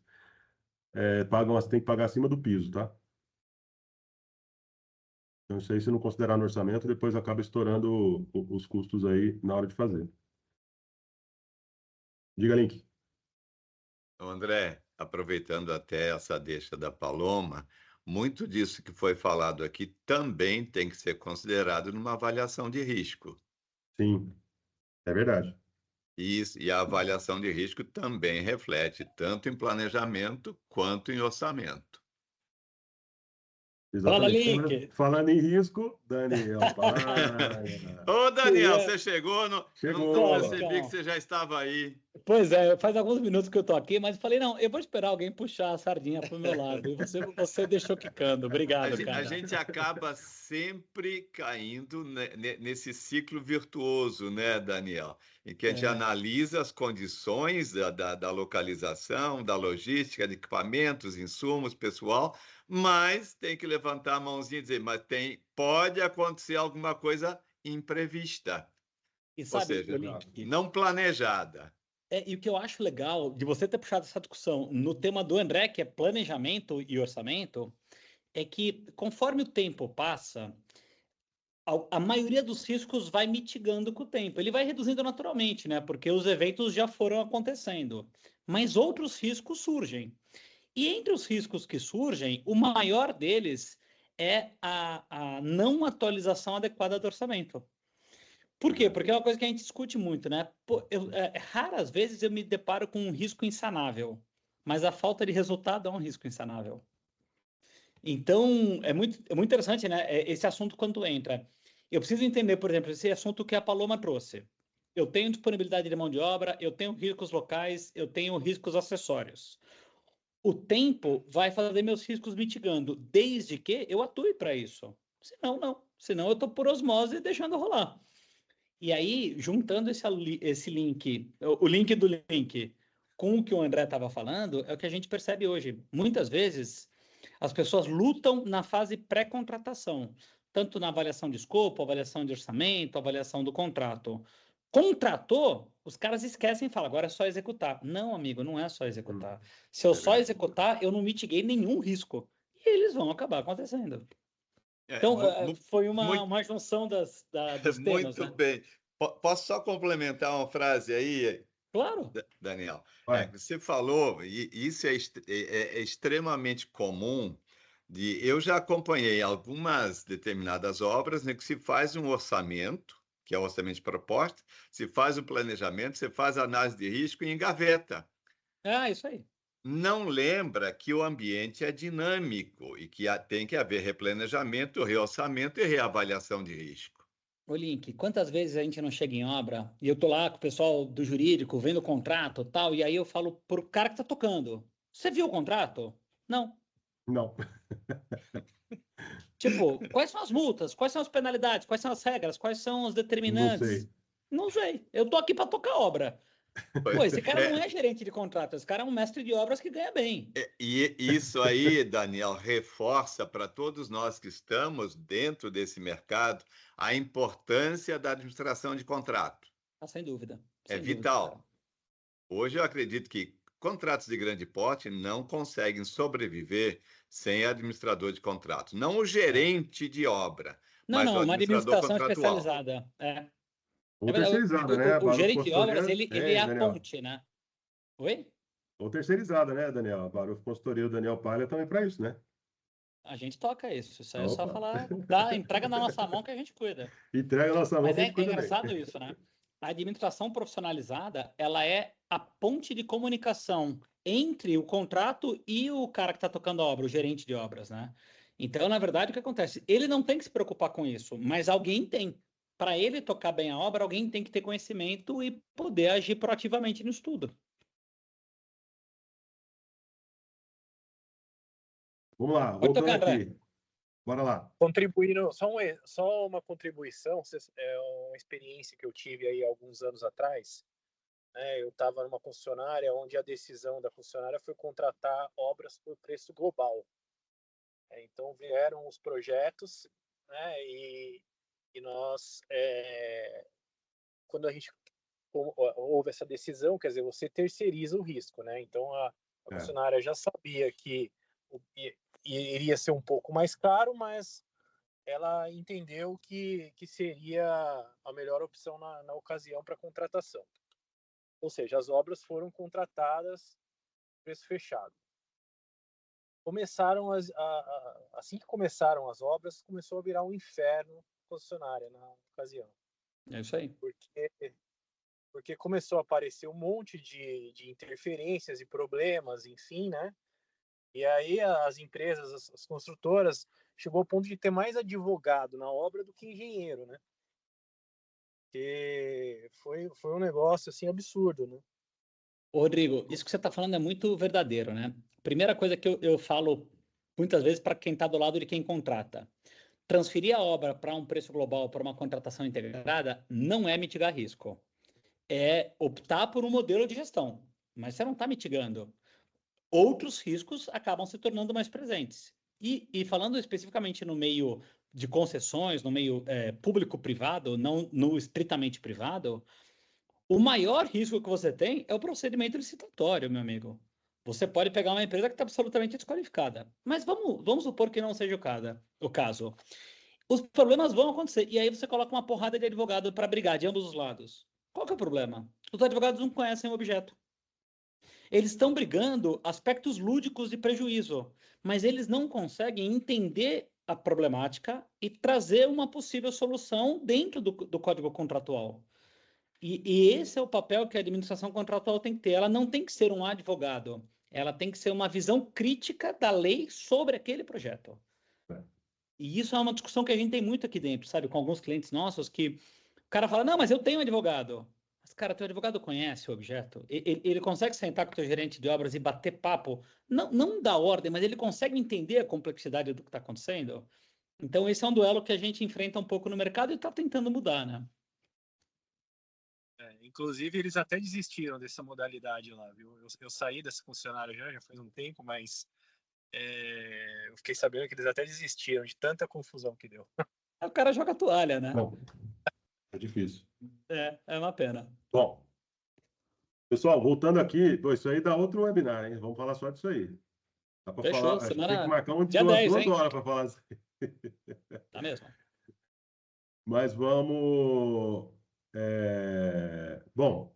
tem que pagar acima do piso, tá? Então, isso aí, se não considerar no orçamento, depois acaba estourando os custos aí na hora de fazer. Diga, Link. Então, André, aproveitando até essa deixa da Paloma, muito disso que foi falado aqui também tem que ser considerado numa avaliação de risco. Sim, é verdade. E a avaliação de risco também reflete tanto em planejamento quanto em orçamento. Fala, Exatamente. Falando, Link! falando em risco, Daniel Paia. Ô, Daniel, Queria... você chegou? Eu não Então, Chegou! percebi que então, você já estava aí. pois é, faz alguns minutos que eu tô aqui, mas falei, não, eu vou esperar alguém puxar a sardinha pro meu lado. E você deixou quicando. Obrigado, A cara. gente acaba sempre caindo nesse ciclo virtuoso, né, Daniel? Em que a gente É, analisa as condições da localização, da logística, de equipamentos, insumos, pessoal, mas tem que levantar a mãozinha e dizer, pode acontecer alguma coisa imprevista, e ou sabe, o seja, Link, não planejada. e o que eu acho legal de você ter puxado essa discussão no tema do André, que é planejamento e orçamento, é que conforme o tempo passa, a maioria dos riscos vai mitigando com o tempo. Ele vai reduzindo naturalmente, né? Porque os eventos já foram acontecendo. Mas outros riscos surgem. E entre os riscos que surgem, o maior deles é a não atualização adequada do orçamento. Por quê? Porque é uma coisa que a gente discute muito, né? Pô, raras vezes eu me deparo com um risco insanável, mas a falta de resultado é um risco insanável. Então, é muito interessante, né? Esse assunto quando entra. Eu preciso entender, por exemplo, esse assunto que a Paloma trouxe. Eu tenho disponibilidade de mão de obra, eu tenho riscos locais, eu tenho riscos acessórios. O tempo vai fazer meus riscos mitigando, desde que eu atue para isso. Senão, não. Senão eu estou por osmose deixando rolar. E aí, juntando esse link, o link do link com o que o André estava falando, é o que a gente percebe hoje. Muitas vezes, as pessoas lutam na fase pré-contratação, tanto na avaliação de escopo, avaliação de orçamento, avaliação do contrato. Contratou, os caras esquecem e falam, agora é só executar. Não, amigo, não é só executar. Se eu só executar, eu não mitiguei nenhum risco. E eles vão acabar acontecendo. Então, foi uma junção dos temas, muito né? bem. Posso só complementar uma frase aí, Claro. Daniel? Vai. Você falou, e isso é extremamente comum, eu já acompanhei algumas determinadas obras, né, que se faz um orçamento, que é o orçamento de proposta, se faz o planejamento, você faz a análise de risco e engaveta. Isso aí. Não lembra que o ambiente é dinâmico e que tem que haver replanejamento, reorçamento e reavaliação de risco. Ô, Link, quantas vezes a gente não chega em obra e eu tô lá com o pessoal do jurídico, vendo o contrato e tal, e aí eu falo pro cara que tá tocando, você viu o contrato? Não. Não. Tipo, quais são as multas? Quais são as penalidades? Quais são as regras? Quais são os determinantes? Não sei. Não sei. Eu tô aqui para tocar obra. Pô, esse cara não é gerente de contrato, esse cara é um mestre de obras que ganha bem. E isso aí, Daniel, reforça para todos nós que estamos dentro desse mercado a importância da administração de contrato. Sem dúvida. É vital. Hoje eu acredito que contratos de grande porte não conseguem sobreviver sem administrador de contrato. Não o gerente de obra, mas o uma administrador administração contratual. especializada. Ou terceirizada, né? O gerente de obras, ele é a Daniel. ponte, né? Oi? Ou terceirizada, né, Daniel? A Baruf Consultoria, o Daniel Palha também para isso, né? A gente toca isso. Isso aí é Opa. só falar, entrega na nossa mão que a gente cuida. Entrega na nossa mão Mas que a gente cuida engraçado bem. isso, né? A administração profissionalizada, ela é a ponte de comunicação entre o contrato e o cara que está tocando a obra, o gerente de obras, né? Então, na verdade, o que acontece? Ele não tem que se preocupar com isso, mas alguém tem. Para ele tocar bem a obra, alguém tem que ter conhecimento e poder agir proativamente no estudo. Vamos lá, voltando aqui. Bora lá. Contribuindo, só uma contribuição, é uma experiência que eu tive aí alguns anos atrás. Né, eu estava numa concessionária onde a decisão da concessionária foi contratar obras por preço global. Então vieram os projetos, né, e nós, quando a gente houve essa decisão, quer dizer, você terceiriza o risco, né? Então a concessionária já sabia que iria ser um pouco mais caro, mas ela entendeu que seria a melhor opção na ocasião para contratação. Ou seja, as obras foram contratadas preço fechado. Assim que começaram as obras, começou a virar um inferno concessionária na ocasião. É isso aí. Porque começou a aparecer um monte de interferências e problemas, enfim, né? E aí as empresas, as construtoras, chegou ao ponto de ter mais advogado na obra do que engenheiro, né? Porque foi um negócio assim absurdo, né? Rodrigo, isso que você está falando é muito verdadeiro, né? Primeira coisa que eu falo muitas vezes para quem está do lado de quem contrata. Transferir a obra para um preço global, para uma contratação integrada, não é mitigar risco. É optar por um modelo de gestão, mas você não está mitigando. Outros riscos acabam se tornando mais presentes. E falando especificamente no meio de concessões, no meio público-privado, não no estritamente privado, o maior risco que você tem é o procedimento licitatório, meu amigo. Você pode pegar uma empresa que está absolutamente desqualificada. Mas vamos supor que não seja o caso. Os problemas vão acontecer. E aí você coloca uma porrada de advogado para brigar de ambos os lados. Qual que é o problema? Os advogados não conhecem o objeto. Eles estão brigando aspectos lúdicos de prejuízo, mas eles não conseguem entender a problemática e trazer uma possível solução dentro do código contratual. E esse é o papel que a administração contratual tem que ter. Ela não tem que ser um advogado, ela tem que ser uma visão crítica da lei sobre aquele projeto. E isso é uma discussão que a gente tem muito aqui dentro, sabe? Com alguns clientes nossos que o cara fala, não, mas eu tenho um advogado. Mas, cara, teu advogado conhece o objeto? Ele consegue sentar com o teu gerente de obras e bater papo? Não dá ordem, mas ele consegue entender a complexidade do que está acontecendo? Então, esse é um duelo que a gente enfrenta um pouco no mercado e está tentando mudar, né? Inclusive, eles até desistiram dessa modalidade lá, viu? Eu saí dessa concessionária já faz um tempo, mas eu fiquei sabendo que eles até desistiram de tanta confusão que deu. O cara joga a toalha, né? Não, é difícil. É uma pena. Bom, pessoal, voltando aqui, pô, isso aí dá outro webinar, hein? Vamos falar só disso aí. Dá para Fechou, falar, a gente tem que marcar umas dia 10, 2 hein? horas para falar isso aí. Tá mesmo. Mas vamos. Bom,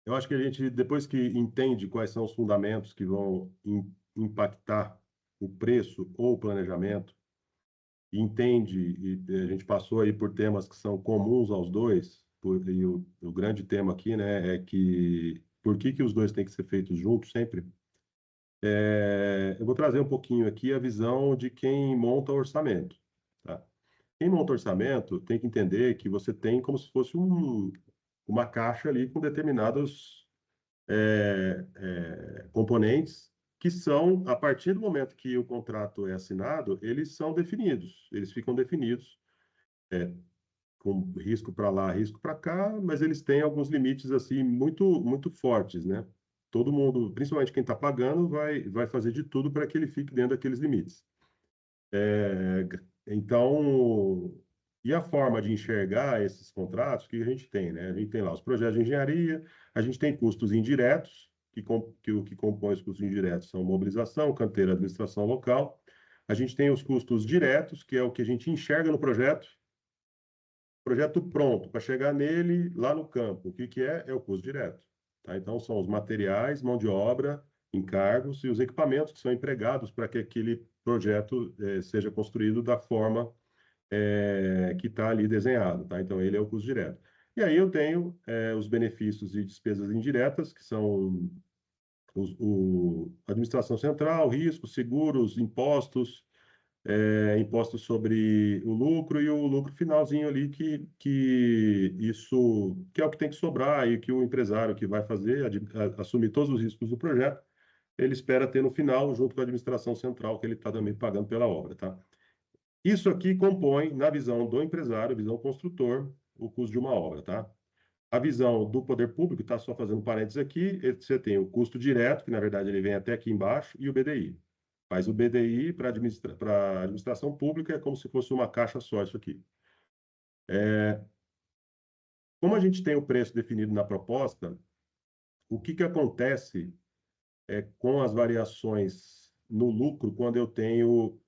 eu acho que a gente, depois que entende quais são os fundamentos que vão impactar o preço ou o planejamento, e entende, e a gente passou aí por temas que são comuns aos dois, e o grande tema aqui, né, é que por que os dois têm que ser feitos juntos sempre? Eu vou trazer um pouquinho aqui a visão de quem monta o orçamento, tá? Quem monta orçamento tem que entender que você tem como se fosse uma caixa ali com determinados componentes que são, a partir do momento que o contrato é assinado, eles são definidos, eles ficam definidos, com risco para lá, risco para cá, mas eles têm alguns limites assim muito, muito fortes, né? Todo mundo, principalmente quem está pagando, vai fazer de tudo para que ele fique dentro daqueles limites. Então, e a forma de enxergar esses contratos que a gente tem, né? A gente tem lá os projetos de engenharia, a gente tem custos indiretos, o que compõe os custos indiretos são mobilização, canteiro, administração local. A gente tem os custos diretos, que é o que a gente enxerga no projeto pronto, para chegar nele lá no campo. O que é? É o custo direto. Tá? Então, são os materiais, mão de obra, encargos e os equipamentos que são empregados para que aquele projeto seja construído da forma que está ali desenhado. Tá? Então, ele é o custo direto. E aí eu tenho os benefícios e despesas indiretas, que são administração central, riscos, seguros, impostos, impostos sobre o lucro e o lucro finalzinho ali que isso que é o que tem que sobrar e que o empresário que vai fazer assumir todos os riscos do projeto, ele espera ter no final junto com a administração central que ele está também pagando pela obra, tá? Isso aqui compõe, na visão do empresário, visão construtor, o custo de uma obra, tá? A visão do poder público, tá só fazendo parênteses aqui, você tem o custo direto, que na verdade ele vem até aqui embaixo, e o BDI. Mas o BDI para a administração pública é como se fosse uma caixa só isso aqui. Como a gente tem o preço definido na proposta, o que acontece com as variações no lucro quando eu tenho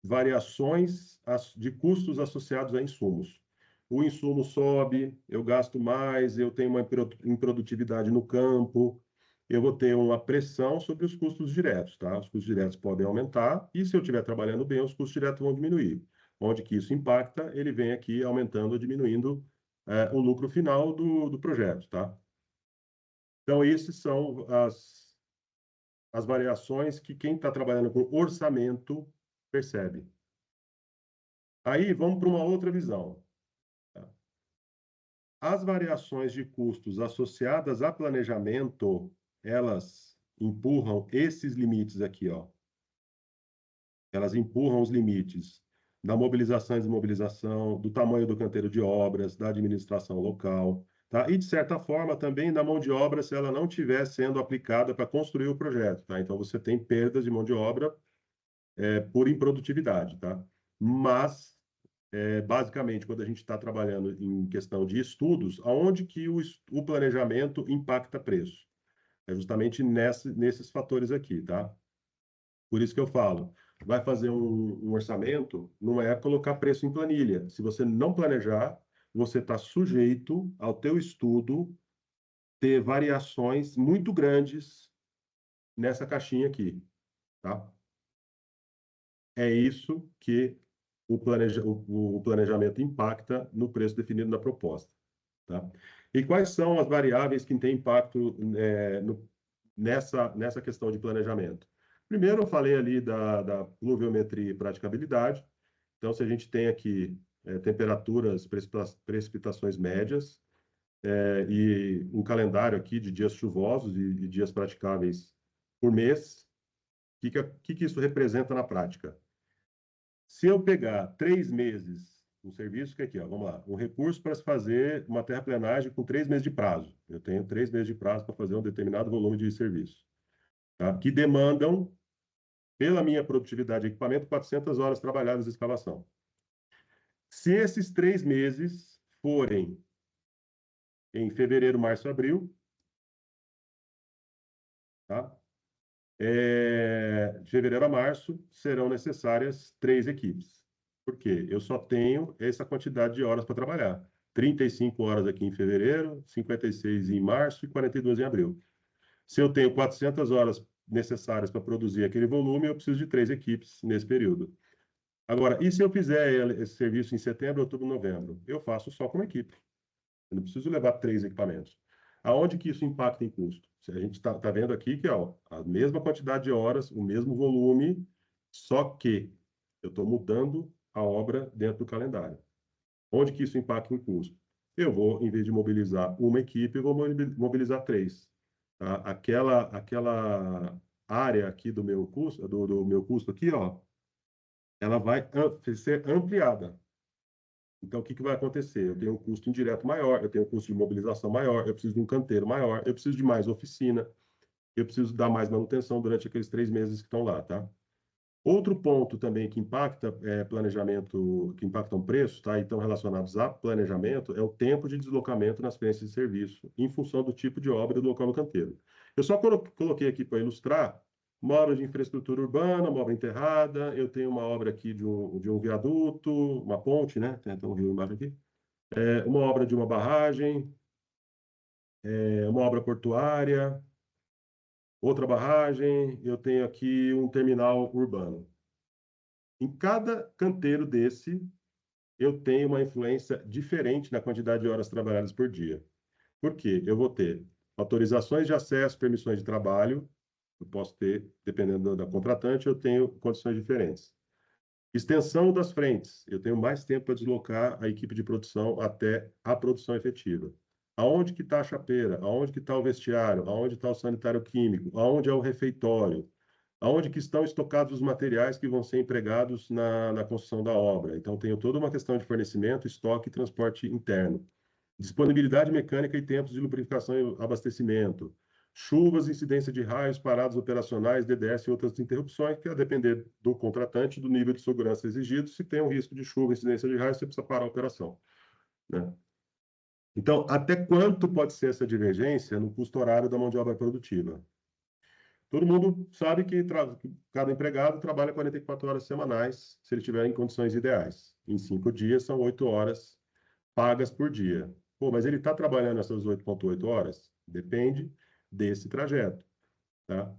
variações de custos associados a insumos? O insumo sobe, eu gasto mais, eu tenho uma improdutividade no campo, eu vou ter uma pressão sobre os custos diretos, tá? Os custos diretos podem aumentar e se eu estiver trabalhando bem, os custos diretos vão diminuir. Onde que isso impacta, ele vem aqui aumentando ou diminuindo o lucro final do projeto, tá? Então, essas são as variações que quem está trabalhando com orçamento percebe. Aí, vamos para uma outra visão. As variações de custos associadas a planejamento, elas empurram esses limites aqui, ó. Elas empurram os limites da mobilização e desmobilização, do tamanho do canteiro de obras, da administração local, tá? E, de certa forma, também da mão de obra se ela não estiver sendo aplicada para construir o projeto, tá? Então, você tem perdas de mão de obra por improdutividade, tá? Mas basicamente, quando a gente está trabalhando em questão de estudos, aonde que o planejamento impacta preço? É justamente nesses fatores aqui, tá? Por isso que eu falo, vai fazer um orçamento, não é colocar preço em planilha. Se você não planejar, você está sujeito ao teu estudo ter variações muito grandes nessa caixinha aqui, tá? é isso que o planejamento impacta no preço definido na proposta. Tá? E quais são as variáveis que têm impacto nessa questão de planejamento? Primeiro, eu falei ali da pluviometria e praticabilidade. Então, se a gente tem aqui temperaturas, precipitações médias, e um calendário aqui de dias chuvosos e dias praticáveis por mês, o que isso representa na prática? Se eu pegar 3 meses, um serviço que é aqui, ó, vamos lá, um recurso para se fazer uma terraplenagem com 3 meses de prazo. Eu tenho 3 meses de prazo para fazer um determinado volume de serviço, tá? Que demandam, pela minha produtividade de equipamento, 400 horas trabalhadas de escavação. Se esses 3 meses forem em fevereiro, março, abril, tá? De fevereiro a março, serão necessárias 3 equipes. Por quê? Eu só tenho essa quantidade de horas para trabalhar. 35 horas aqui em fevereiro, 56 em março e 42 em abril. Se eu tenho 400 horas necessárias para produzir aquele volume, eu preciso de 3 equipes nesse período. Agora, e se eu fizer esse serviço em setembro, outubro, novembro? Eu faço só com uma equipe. Eu não preciso levar 3 equipamentos. Aonde que isso impacta em custo? A gente está vendo aqui que ó, a mesma quantidade de horas, o mesmo volume, só que eu estou mudando a obra dentro do calendário. Onde que isso impacta em custo? Eu vou, em vez de mobilizar uma equipe, eu vou mobilizar 3. Tá? Aquela área aqui do meu custo, do meu custo aqui, ó, ela vai ser ampliada. Então, o que vai acontecer? Eu tenho um custo indireto maior, eu tenho um custo de mobilização maior, eu preciso de um canteiro maior, eu preciso de mais oficina, eu preciso dar mais manutenção durante aqueles 3 meses que estão lá, tá? Outro ponto também que impacta planejamento, que impactam preço, tá? E estão relacionados a planejamento, é o tempo de deslocamento nas frentes de serviço, em função do tipo de obra e do local no canteiro. Eu só coloquei aqui para ilustrar uma obra de infraestrutura urbana, uma obra enterrada, eu tenho uma obra aqui de um viaduto, uma ponte, né? Tem até um rio embaixo aqui. Uma obra de uma barragem, uma obra portuária, outra barragem, eu tenho aqui um terminal urbano. Em cada canteiro desse, eu tenho uma influência diferente na quantidade de horas trabalhadas por dia. Por quê? Eu vou ter autorizações de acesso, permissões de trabalho, eu posso ter, dependendo da contratante, eu tenho condições diferentes. Extensão das frentes, eu tenho mais tempo para deslocar a equipe de produção até a produção efetiva. Aonde que está a chapeira? Aonde que está o vestiário? Aonde está o sanitário químico? Aonde é o refeitório? Aonde que estão estocados os materiais que vão ser empregados na construção da obra? Então, tenho toda uma questão de fornecimento, estoque e transporte interno. Disponibilidade mecânica e tempos de lubrificação e abastecimento. Chuvas, incidência de raios, paradas operacionais, DDS e outras interrupções, que a depender do contratante, do nível de segurança exigido, se tem um risco de chuva, incidência de raios, você precisa parar a operação, né? Então, até quanto pode ser essa divergência no custo horário da mão de obra produtiva? Todo mundo sabe que cada empregado trabalha 44 horas semanais, se ele estiver em condições ideais. Em 5 dias, são 8 horas pagas por dia. Pô, mas ele está trabalhando essas 8,8 horas? Depende desse trajeto, tá?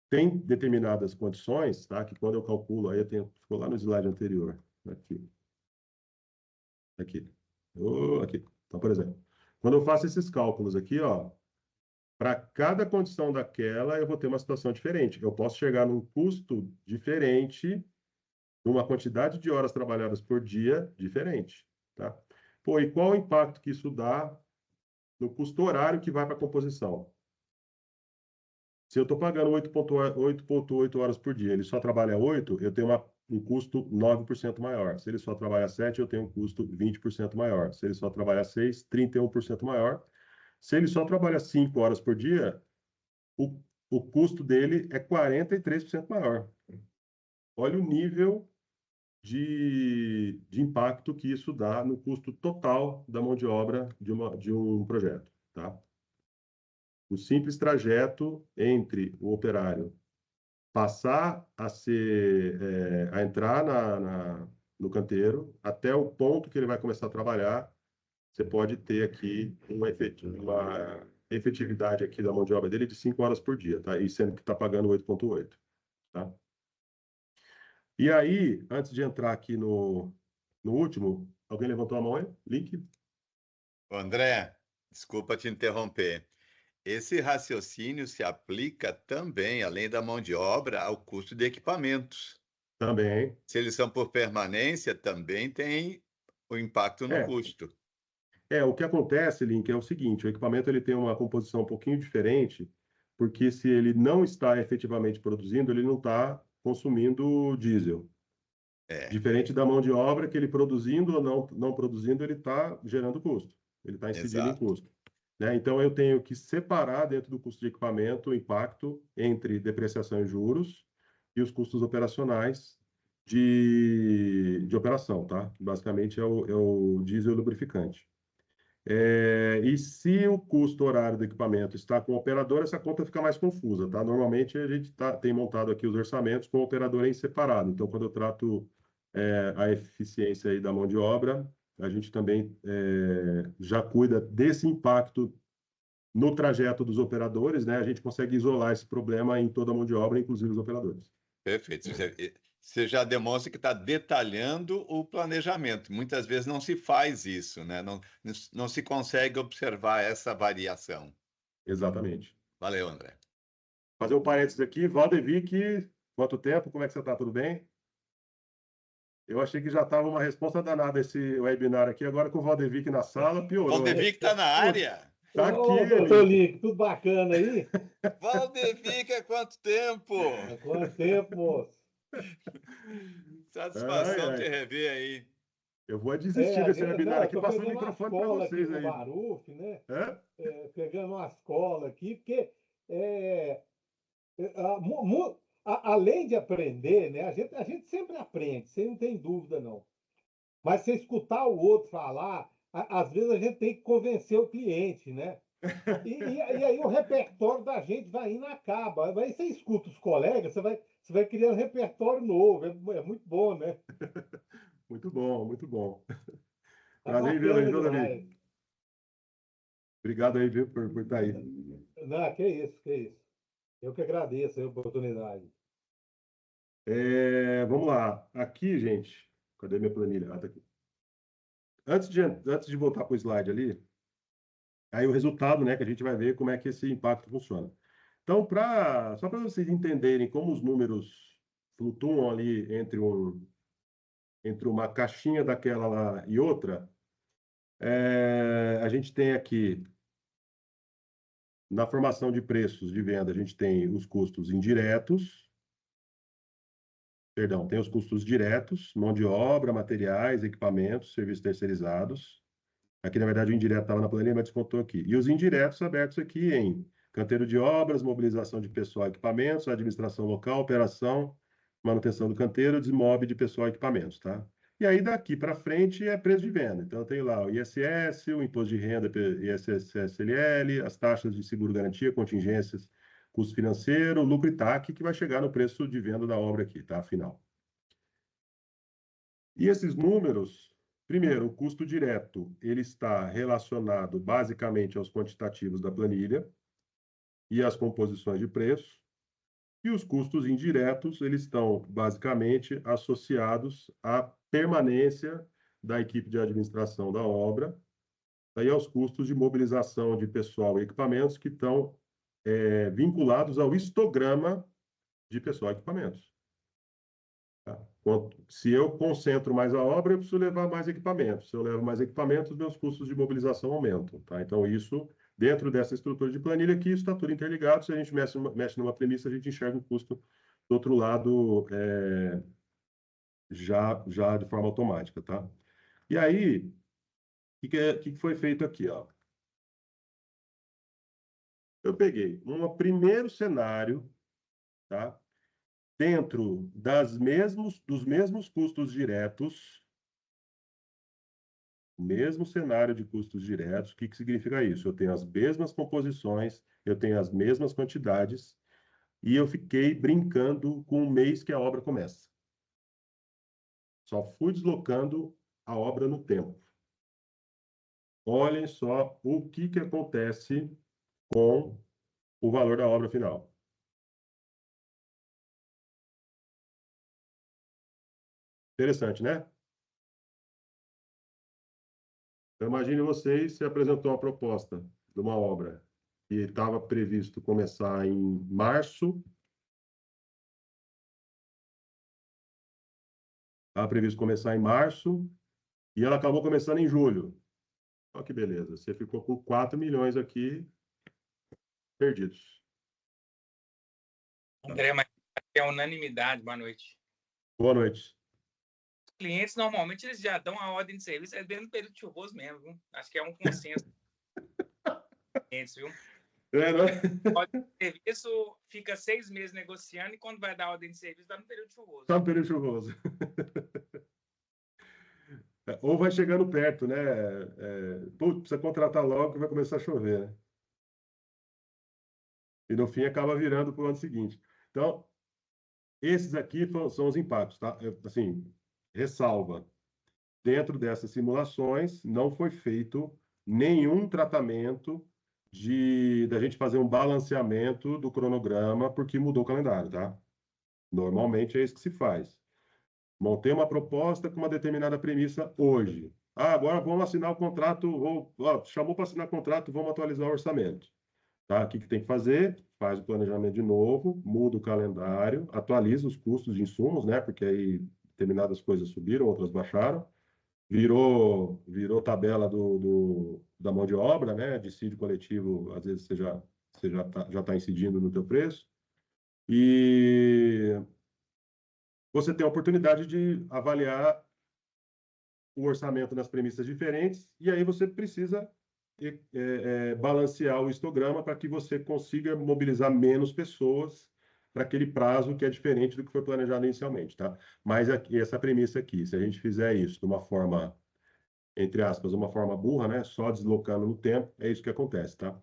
Tem determinadas condições, tá? Que quando eu calculo, aí ficou lá no slide anterior, aqui. Aqui. Aqui. Então, por exemplo, quando eu faço esses cálculos aqui, ó, para cada condição daquela, eu vou ter uma situação diferente. Eu posso chegar num custo diferente, numa quantidade de horas trabalhadas por dia diferente, tá? Pô, e qual o impacto que isso dá no custo horário que vai para a composição? Se eu estou pagando 8,8 horas por dia, ele só trabalha 8, eu tenho um custo 9% maior. Se ele só trabalha 7, eu tenho um custo 20% maior. Se ele só trabalha 6, 31% maior. Se ele só trabalha 5 horas por dia, o custo dele é 43% maior. Olha o nível de impacto que isso dá no custo total da mão de obra de um projeto, tá? O simples trajeto entre o operário passar a entrar no canteiro até o ponto que ele vai começar a trabalhar, você pode ter aqui uma efetividade aqui da mão de obra dele de 5 horas por dia, tá? E sendo que está pagando 8,8, tá? E aí, antes de entrar aqui no último, alguém levantou a mão aí? Link? André, desculpa te interromper. Esse raciocínio se aplica também, além da mão de obra, ao custo de equipamentos. Também. Se eles são por permanência, também tem o impacto no É, custo. o que acontece, Link, é o seguinte, o equipamento ele tem uma composição um pouquinho diferente, porque se ele não está efetivamente produzindo, ele não está consumindo diesel. É, Diferente da mão de obra, que ele produzindo ou não produzindo, ele está gerando custo. Ele está incidindo em exato. custo. Né? Então, eu tenho que separar dentro do custo de equipamento o impacto entre depreciação e juros e os custos operacionais de operação, tá? Basicamente, é o diesel lubrificante. E se o custo horário do equipamento está com o operador, essa conta fica mais confusa, tá? Normalmente, a gente tem montado aqui os orçamentos com o operador em separado. Então, quando eu trato a eficiência aí da mão de obra, a gente também já cuida desse impacto no trajeto dos operadores, né? A gente consegue isolar esse problema em toda a mão de obra, inclusive os operadores. Perfeito. Você já demonstra que está detalhando o planejamento. Muitas vezes não se faz isso, né? Não se consegue observar essa variação. Exatamente. Valeu, André. Fazer um parênteses aqui, Valdevic, quanto tempo? Como é que você está? Tudo bem? Eu achei que já estava uma resposta danada esse webinar aqui, agora com o Valdevic na sala, piorou, hein? Valdevic está na área. Tá aqui, Ô, doutor Link. Link, tudo bacana aí? Valdevic, há quanto tempo? Há quanto tempo, moço? Ai, Satisfação te ai. rever aí. Eu vou desistir desse webinar Não, eu aqui, tô passando o pegando umas microfone para colas aqui vocês com o aí. Maruf, né? Hã? Pegando umas colas aqui, porque é, além de aprender, né? A gente sempre aprende, você não tem dúvida, não. Mas você escutar o outro falar, às vezes a gente tem que convencer o cliente, né? E aí o repertório da gente vai indo acaba. Aí você escuta os colegas, você vai criando repertório novo. É muito bom, né? Muito bom, muito bom. Tá Prazer em vê-lo aí, bacana viu, Davi? demais. Obrigado aí, viu, por estar aí. Não, que isso, que isso. Eu que agradeço a oportunidade. Vamos lá. Aqui, gente. Cadê minha planilha? Ah, tá aqui. Antes de voltar para o slide ali, aí o resultado, né, que a gente vai ver como é que esse impacto funciona. Então, só para vocês entenderem como os números flutuam ali entre uma caixinha daquela lá e outra, a gente tem aqui, na formação de preços de venda, a gente tem os custos indiretos, perdão, tem os custos diretos, mão de obra, materiais, equipamentos, serviços terceirizados. Aqui, na verdade, o indireto estava na planilha, mas descontou aqui. E os indiretos abertos aqui em canteiro de obras, mobilização de pessoal e equipamentos, administração local, operação, manutenção do canteiro, desmob de pessoal e equipamentos, tá? E aí, daqui para frente, é preço de venda. Então, tem lá o ISS, o imposto de renda, ISS-SLL, as taxas de seguro-garantia, contingências, custo financeiro, lucro e TAC, que vai chegar no preço de venda da obra aqui, tá? Final. E esses números, primeiro, o custo direto, ele está relacionado basicamente aos quantitativos da planilha e às composições de preço. E os custos indiretos, eles estão basicamente associados à permanência da equipe de administração da obra e aos custos de mobilização de pessoal e equipamentos que estão vinculados ao histograma de pessoal e equipamentos. Tá? Se eu concentro mais a obra, eu preciso levar mais equipamentos. Se eu levo mais equipamentos, meus custos de mobilização aumentam. Tá? Então, isso, dentro dessa estrutura de planilha aqui, isso está tudo interligado. Se a gente mexe numa premissa, a gente enxerga o custo do outro lado já de forma automática. Tá? E aí, o que foi feito aqui? Ó? Eu peguei um primeiro cenário, tá? Dentro dos mesmos custos diretos, mesmo cenário de custos diretos. O que significa isso? Eu tenho as mesmas composições, eu tenho as mesmas quantidades, e eu fiquei brincando com o mês que a obra começa. Só fui deslocando a obra no tempo. Olhem só o que acontece com o valor da obra final. Interessante, né? Então, imagine vocês, se apresentou uma proposta de uma obra que estava previsto começar em março, e ela acabou começando em julho. Olha que beleza, você ficou com 4 milhões aqui perdidos. André, mas é unanimidade. Boa noite. Boa noite. Os clientes, normalmente, eles já dão a ordem de serviço dentro do período chuvoso mesmo, viu? Acho que é um consenso dos clientes, viu? Não é? A ordem de serviço fica 6 meses negociando e quando vai dar a ordem de serviço, dá no período chuvoso. Está no período chuvoso. Ou vai chegando perto, né? Putz, precisa contratar logo que vai começar a chover, né? E no fim acaba virando para o ano seguinte. Então, esses aqui são os impactos, tá? Assim, ressalva. Dentro dessas simulações, não foi feito nenhum tratamento da gente fazer um balanceamento do cronograma porque mudou o calendário, tá? Normalmente é isso que se faz. Montei uma proposta com uma determinada premissa hoje. Agora vamos assinar o contrato, chamou para assinar o contrato, vamos atualizar o orçamento. Tá? O que tem que fazer? Faz o planejamento de novo, muda o calendário, atualiza os custos de insumos, né? Porque aí determinadas coisas subiram, outras baixaram. Virou tabela da mão de obra, né? Dissídio coletivo, às vezes você já tá incidindo no teu preço. E você tem a oportunidade de avaliar o orçamento nas premissas diferentes, e aí você precisa balancear o histograma para que você consiga mobilizar menos pessoas para aquele prazo que é diferente do que foi planejado inicialmente, tá? Mas aqui, essa premissa aqui, se a gente fizer isso de uma forma, entre aspas, uma forma burra, né? Só deslocando no tempo, é isso que acontece, tá?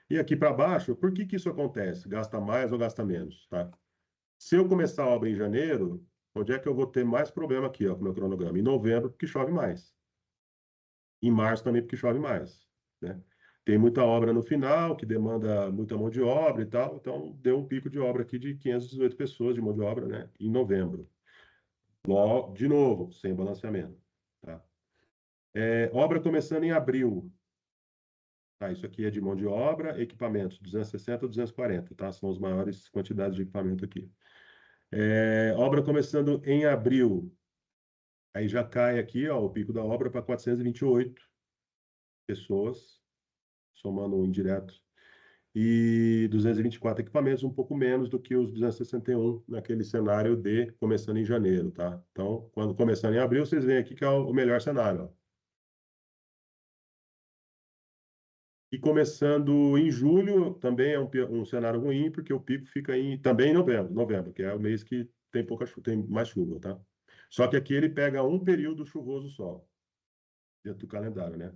E aqui para baixo, por que isso acontece? Gasta mais ou gasta menos, tá? Se eu começar a obra em janeiro, onde é que eu vou ter mais problema aqui, ó, com o meu cronograma? Em novembro, porque chove mais. Em março também, porque chove mais, né? Tem muita obra no final, que demanda muita mão de obra e tal, então deu um pico de obra aqui de 518 pessoas de mão de obra, né? Em novembro. Logo, de novo, sem balanceamento, tá? Obra começando em abril. Tá, isso aqui é de mão de obra, equipamentos, 260 ou 240, tá? São as maiores quantidades de equipamento aqui. Obra começando em abril. Aí já cai aqui, ó, o pico da obra para 428 pessoas, somando o indireto. E 224 equipamentos, um pouco menos do que os 261 naquele cenário de começando em janeiro, tá? Então, quando começando em abril, vocês veem aqui que é o melhor cenário, ó. E começando em julho, também é um cenário ruim, porque o pico fica também em novembro, que é o mês que tem mais chuva, tá? Só que aqui ele pega um período chuvoso só, dentro do calendário, né?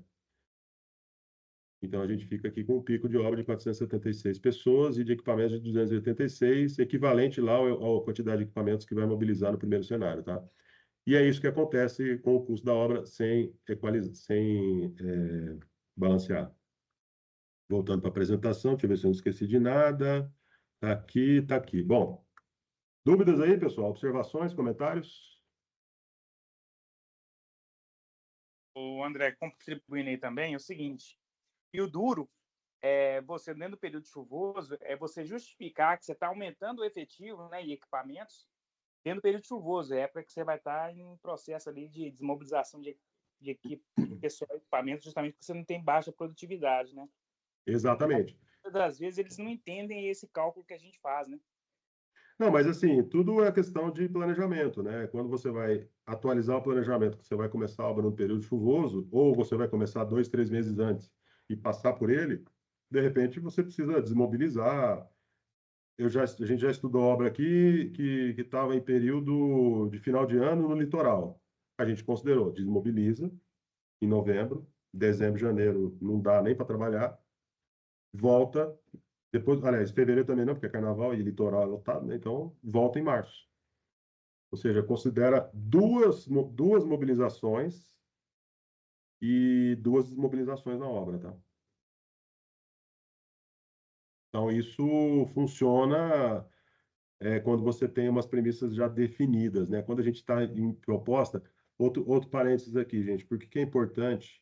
Então a gente fica aqui com um pico de obra de 476 pessoas e de equipamentos de 286, equivalente lá à quantidade de equipamentos que vai mobilizar no primeiro cenário, tá? E é isso que acontece com o custo da obra sem balancear. Voltando para a apresentação, deixa eu ver se eu não esqueci de nada. Tá aqui, tá aqui. Bom, dúvidas aí, pessoal? Observações, comentários? O André, contribuindo aí também, é o seguinte, e o duro você, dentro do período chuvoso, é você justificar que você está aumentando o efetivo, né, e equipamentos dentro do período chuvoso, é época que você vai estar em processo ali de desmobilização de equipe, pessoal e equipamentos, justamente porque você não tem baixa produtividade, né? Exatamente. Muitas das vezes eles não entendem esse cálculo que a gente faz, né? Não, mas assim, tudo é questão de planejamento, né? Quando você vai atualizar o planejamento, que você vai começar a obra no período chuvoso, ou você vai começar 2, 3 meses antes e passar por ele, de repente você precisa desmobilizar. A gente já estudou obra aqui que estava em período de final de ano no litoral. A gente considerou, desmobiliza em novembro, dezembro, janeiro não dá nem para trabalhar, volta depois, aliás, fevereiro também não, porque é carnaval e litoral é lotado, né? Então volta em março. Ou seja, considera duas mobilizações e 2 desmobilizações na obra, tá? Então isso funciona é quando você tem umas premissas já definidas, né? Quando a gente está em proposta, outro parênteses aqui, gente, porque que é importante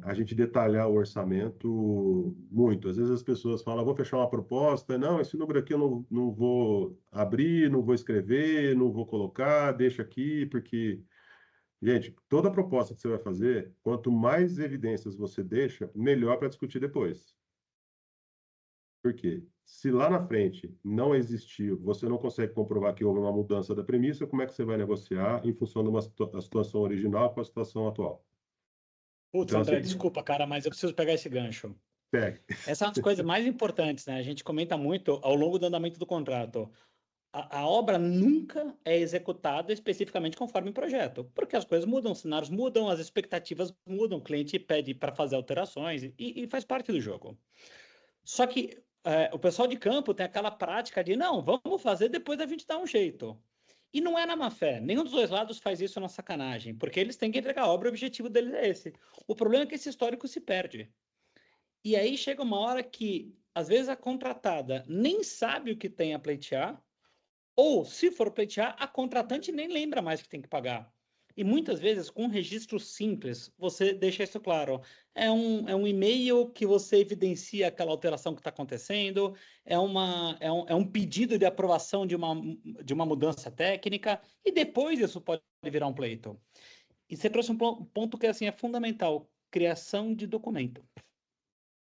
a gente detalhar o orçamento muito. Às vezes as pessoas falam, vou fechar uma proposta, não, esse número aqui eu não vou abrir, não vou escrever, não vou colocar, deixa aqui, porque, gente, toda proposta que você vai fazer, quanto mais evidências você deixa, melhor para discutir depois. Por quê? Se lá na frente não existiu, você não consegue comprovar que houve uma mudança da premissa, como é que você vai negociar em função de a situação original com a situação atual? Putz, Então, André, assim, desculpa, cara, mas eu preciso pegar esse gancho. pegue. Essa é uma das coisas mais importantes, né? A gente comenta muito ao longo do andamento do contrato. A obra nunca é executada especificamente conforme o projeto, porque as coisas mudam, os cenários mudam, as expectativas mudam, o cliente pede para fazer alterações e faz parte do jogo. Só que o pessoal de campo tem aquela prática de, não, vamos fazer, depois a gente dá um jeito. E não é na má fé, nenhum dos dois lados faz isso na sacanagem, porque eles têm que entregar a obra, o objetivo deles é esse. O problema é que esse histórico se perde. E aí chega uma hora que, às vezes, a contratada nem sabe o que tem a pleitear, ou, se for pleitear, a contratante nem lembra mais que tem que pagar. E muitas vezes, com um registro simples, você deixa isso claro. É um e-mail que você evidencia aquela alteração que está acontecendo, é um pedido de aprovação de uma mudança técnica, e depois isso pode virar um pleito. E você trouxe um ponto que assim, é fundamental: criação de documento.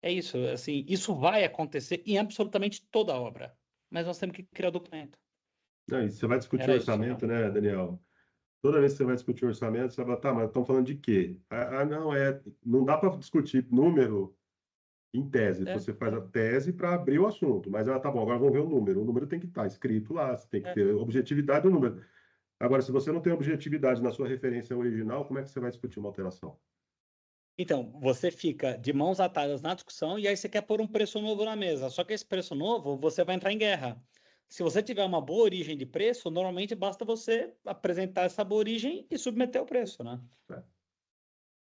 É isso, assim, isso vai acontecer em absolutamente toda a obra, mas nós temos que criar documento. Não, e você vai discutir Era isso. orçamento, né, Daniel? Toda vez que você vai discutir orçamento, você vai falar, tá, mas estão falando de quê? Não, não dá para discutir número em tese. Você faz a tese para abrir o assunto, mas tá bom, agora vamos ver o número. O número tem que estar escrito lá, você tem que ter objetividade do número. Agora, se você não tem objetividade na sua referência original, como é que você vai discutir uma alteração? Então, você fica de mãos atadas na discussão e aí você quer pôr um preço novo na mesa. Só que esse preço novo, você vai entrar em guerra. Se você tiver uma boa origem de preço, normalmente basta você apresentar essa boa origem e submeter o preço, né? É.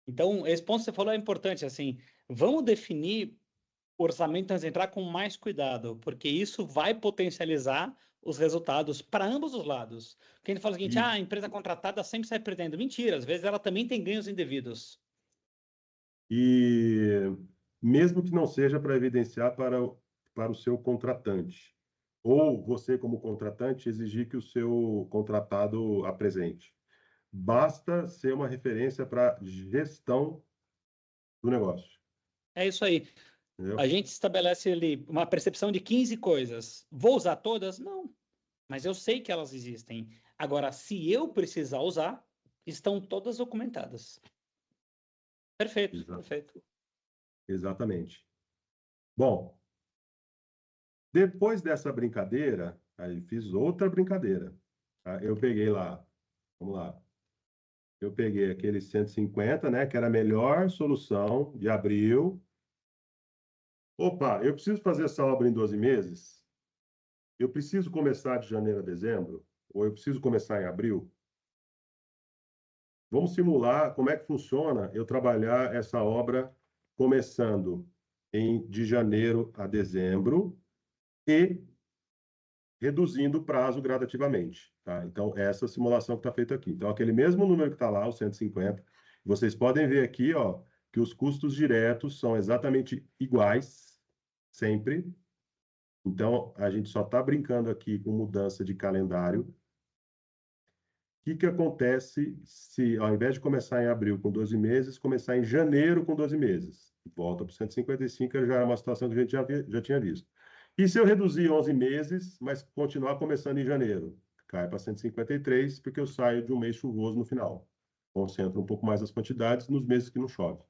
Então, esse ponto que você falou é importante, assim, vamos definir o orçamento antes de entrar com mais cuidado, porque isso vai potencializar os resultados para ambos os lados. Porque a gente fala o seguinte, a empresa contratada sempre sai perdendo. Mentira, às vezes ela também tem ganhos indevidos. E mesmo que não seja para evidenciar para o seu contratante, ou você, como contratante, exigir que o seu contratado apresente. Basta ser uma referência para gestão do negócio. É isso aí. Entendeu? A gente estabelece ali uma percepção de 15 coisas. Vou usar todas? Não. Mas eu sei que elas existem. Agora, se eu precisar usar, estão todas documentadas. Perfeito, perfeito. Exatamente. Bom, depois dessa brincadeira, aí fiz outra brincadeira. Tá? Eu peguei lá, vamos lá. Eu peguei aquele 150, né, que era a melhor solução de abril. Opa, eu preciso fazer essa obra em 12 meses? Eu preciso começar de janeiro a dezembro? Ou eu preciso começar em abril? Vamos simular como é que funciona eu trabalhar essa obra começando de janeiro a dezembro e reduzindo o prazo gradativamente. Tá? Então, essa simulação que está feita aqui. Então, aquele mesmo número que está lá, o 150, vocês podem ver aqui ó, que os custos diretos são exatamente iguais, sempre. Então, a gente só está brincando aqui com mudança de calendário. O que acontece se, ao invés de começar em abril com 12 meses, começar em janeiro com 12 meses? Volta para 155, já é uma situação que a gente já tinha visto. E se eu reduzir 11 meses, mas continuar começando em janeiro? Cai para 153, porque eu saio de um mês chuvoso no final. Concentro um pouco mais as quantidades nos meses que não chove.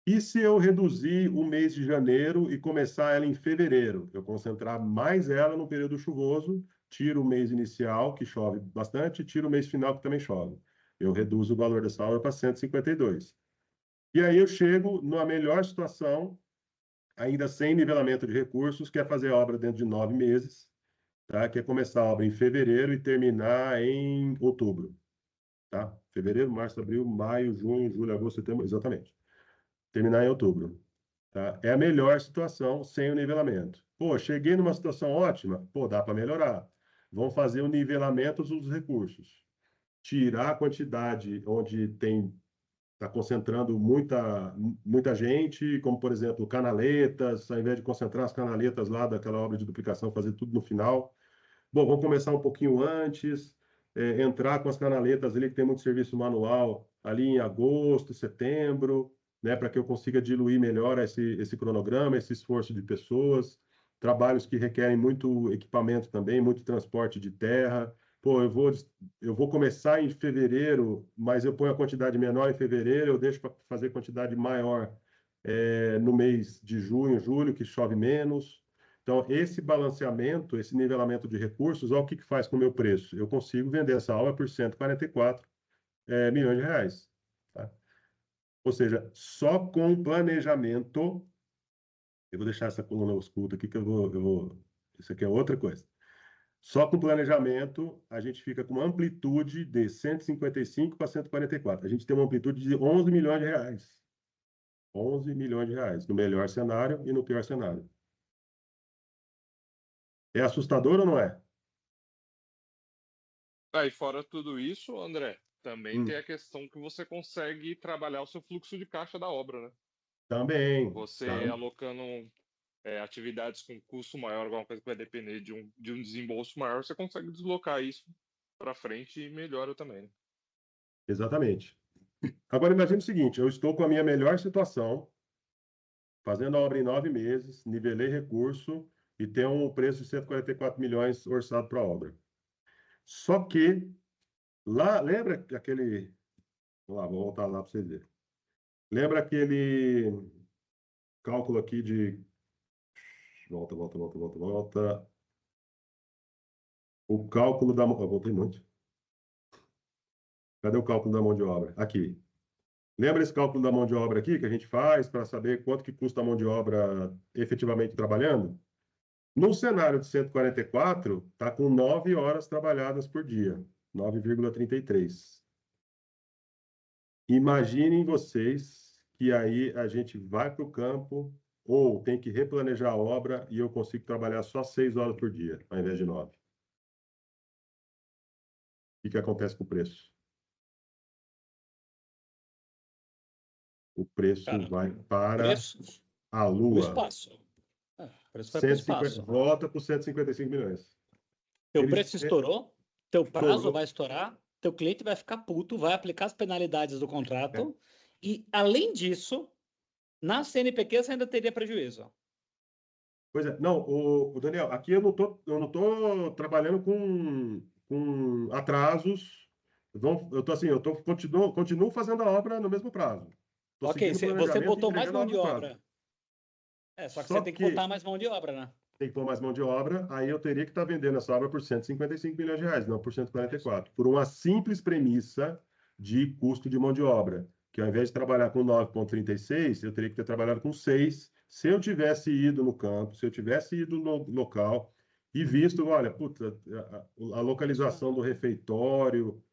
E se eu reduzir o mês de janeiro e começar ela em fevereiro? Eu concentrar mais ela no período chuvoso, tiro o mês inicial, que chove bastante, e tiro o mês final, que também chove. Eu reduzo o valor dessa obra para 152. E aí eu chego na melhor situação, ainda sem nivelamento de recursos, que é fazer a obra dentro de 9 meses, tá? Que é começar a obra em fevereiro e terminar em outubro. Tá? Fevereiro, março, abril, maio, junho, julho, agosto, setembro, exatamente. Terminar em outubro. Tá? É a melhor situação sem o nivelamento. Pô, cheguei numa situação ótima, pô, dá para melhorar. Vamos fazer o nivelamento dos recursos. Tirar a quantidade onde está concentrando muita gente, como, por exemplo, canaletas, ao invés de concentrar as canaletas lá daquela obra de duplicação, fazer tudo no final. Bom, vamos começar um pouquinho antes, entrar com as canaletas ali, que tem muito serviço manual, ali em agosto, setembro, né, para que eu consiga diluir melhor esse cronograma, esse esforço de pessoas, trabalhos que requerem muito equipamento também, muito transporte de terra. Pô, eu vou começar em fevereiro, mas eu ponho a quantidade menor em fevereiro, eu deixo para fazer quantidade maior no mês de junho, julho, que chove menos. Então, esse balanceamento, esse nivelamento de recursos, olha o que faz com o meu preço. Eu consigo vender essa obra por 144 milhões de reais. Tá? Ou seja, só com planejamento, eu vou deixar essa coluna ausculta aqui, que isso aqui é outra coisa. Só com planejamento, a gente fica com uma amplitude de 155 para 144. A gente tem uma amplitude de 11 milhões de reais. 11 milhões de reais, no melhor cenário e no pior cenário. É assustador ou não é? Aí, fora tudo isso, André, também tem a questão que você consegue trabalhar o seu fluxo de caixa da obra, né? Também. Você alocando atividades com custo maior, alguma coisa que vai depender de um desembolso maior, você consegue deslocar isso para frente e melhora também, né? Exatamente. Agora, imagine o seguinte, eu estou com a minha melhor situação, fazendo a obra em 9 meses, nivelei recurso e tenho um preço de 144 milhões orçado para a obra. Só que, lá, lembra aquele... Vamos lá, vou voltar lá para vocês verem. Lembra aquele cálculo aqui de... Volta. O cálculo da... Eu voltei muito. Cadê o cálculo da mão de obra? Aqui. Lembra esse cálculo da mão de obra aqui que a gente faz para saber quanto que custa a mão de obra efetivamente trabalhando? No cenário de 144, está com 9 horas trabalhadas por dia, 9,33. Imaginem vocês que aí a gente vai para o campo ou tem que replanejar a obra e eu consigo trabalhar só 6 horas por dia, ao invés de 9. O que acontece com o preço? O preço vai para a lua. O espaço. O preço vai para o espaço. Volta para os 155 milhões. Teu preço estourou, teu prazo vai estourar, teu cliente vai ficar puto, vai aplicar as penalidades do contrato e, além disso, na CNPq você ainda teria prejuízo. Pois é. Não, o Daniel, aqui eu não tô trabalhando com atrasos. Continuo fazendo a obra no mesmo prazo. Ok, você botou mais mão de obra. Só que você tem que botar mais mão de obra, né? Tem que pôr mais mão de obra, aí eu teria que estar vendendo essa obra por 155 milhões de reais, não por 144. Por uma simples premissa de custo de mão de obra, que ao invés de trabalhar com 9,36, eu teria que ter trabalhado com 6, se eu tivesse ido no campo, se eu tivesse ido no local e visto, olha, puta, a localização do refeitório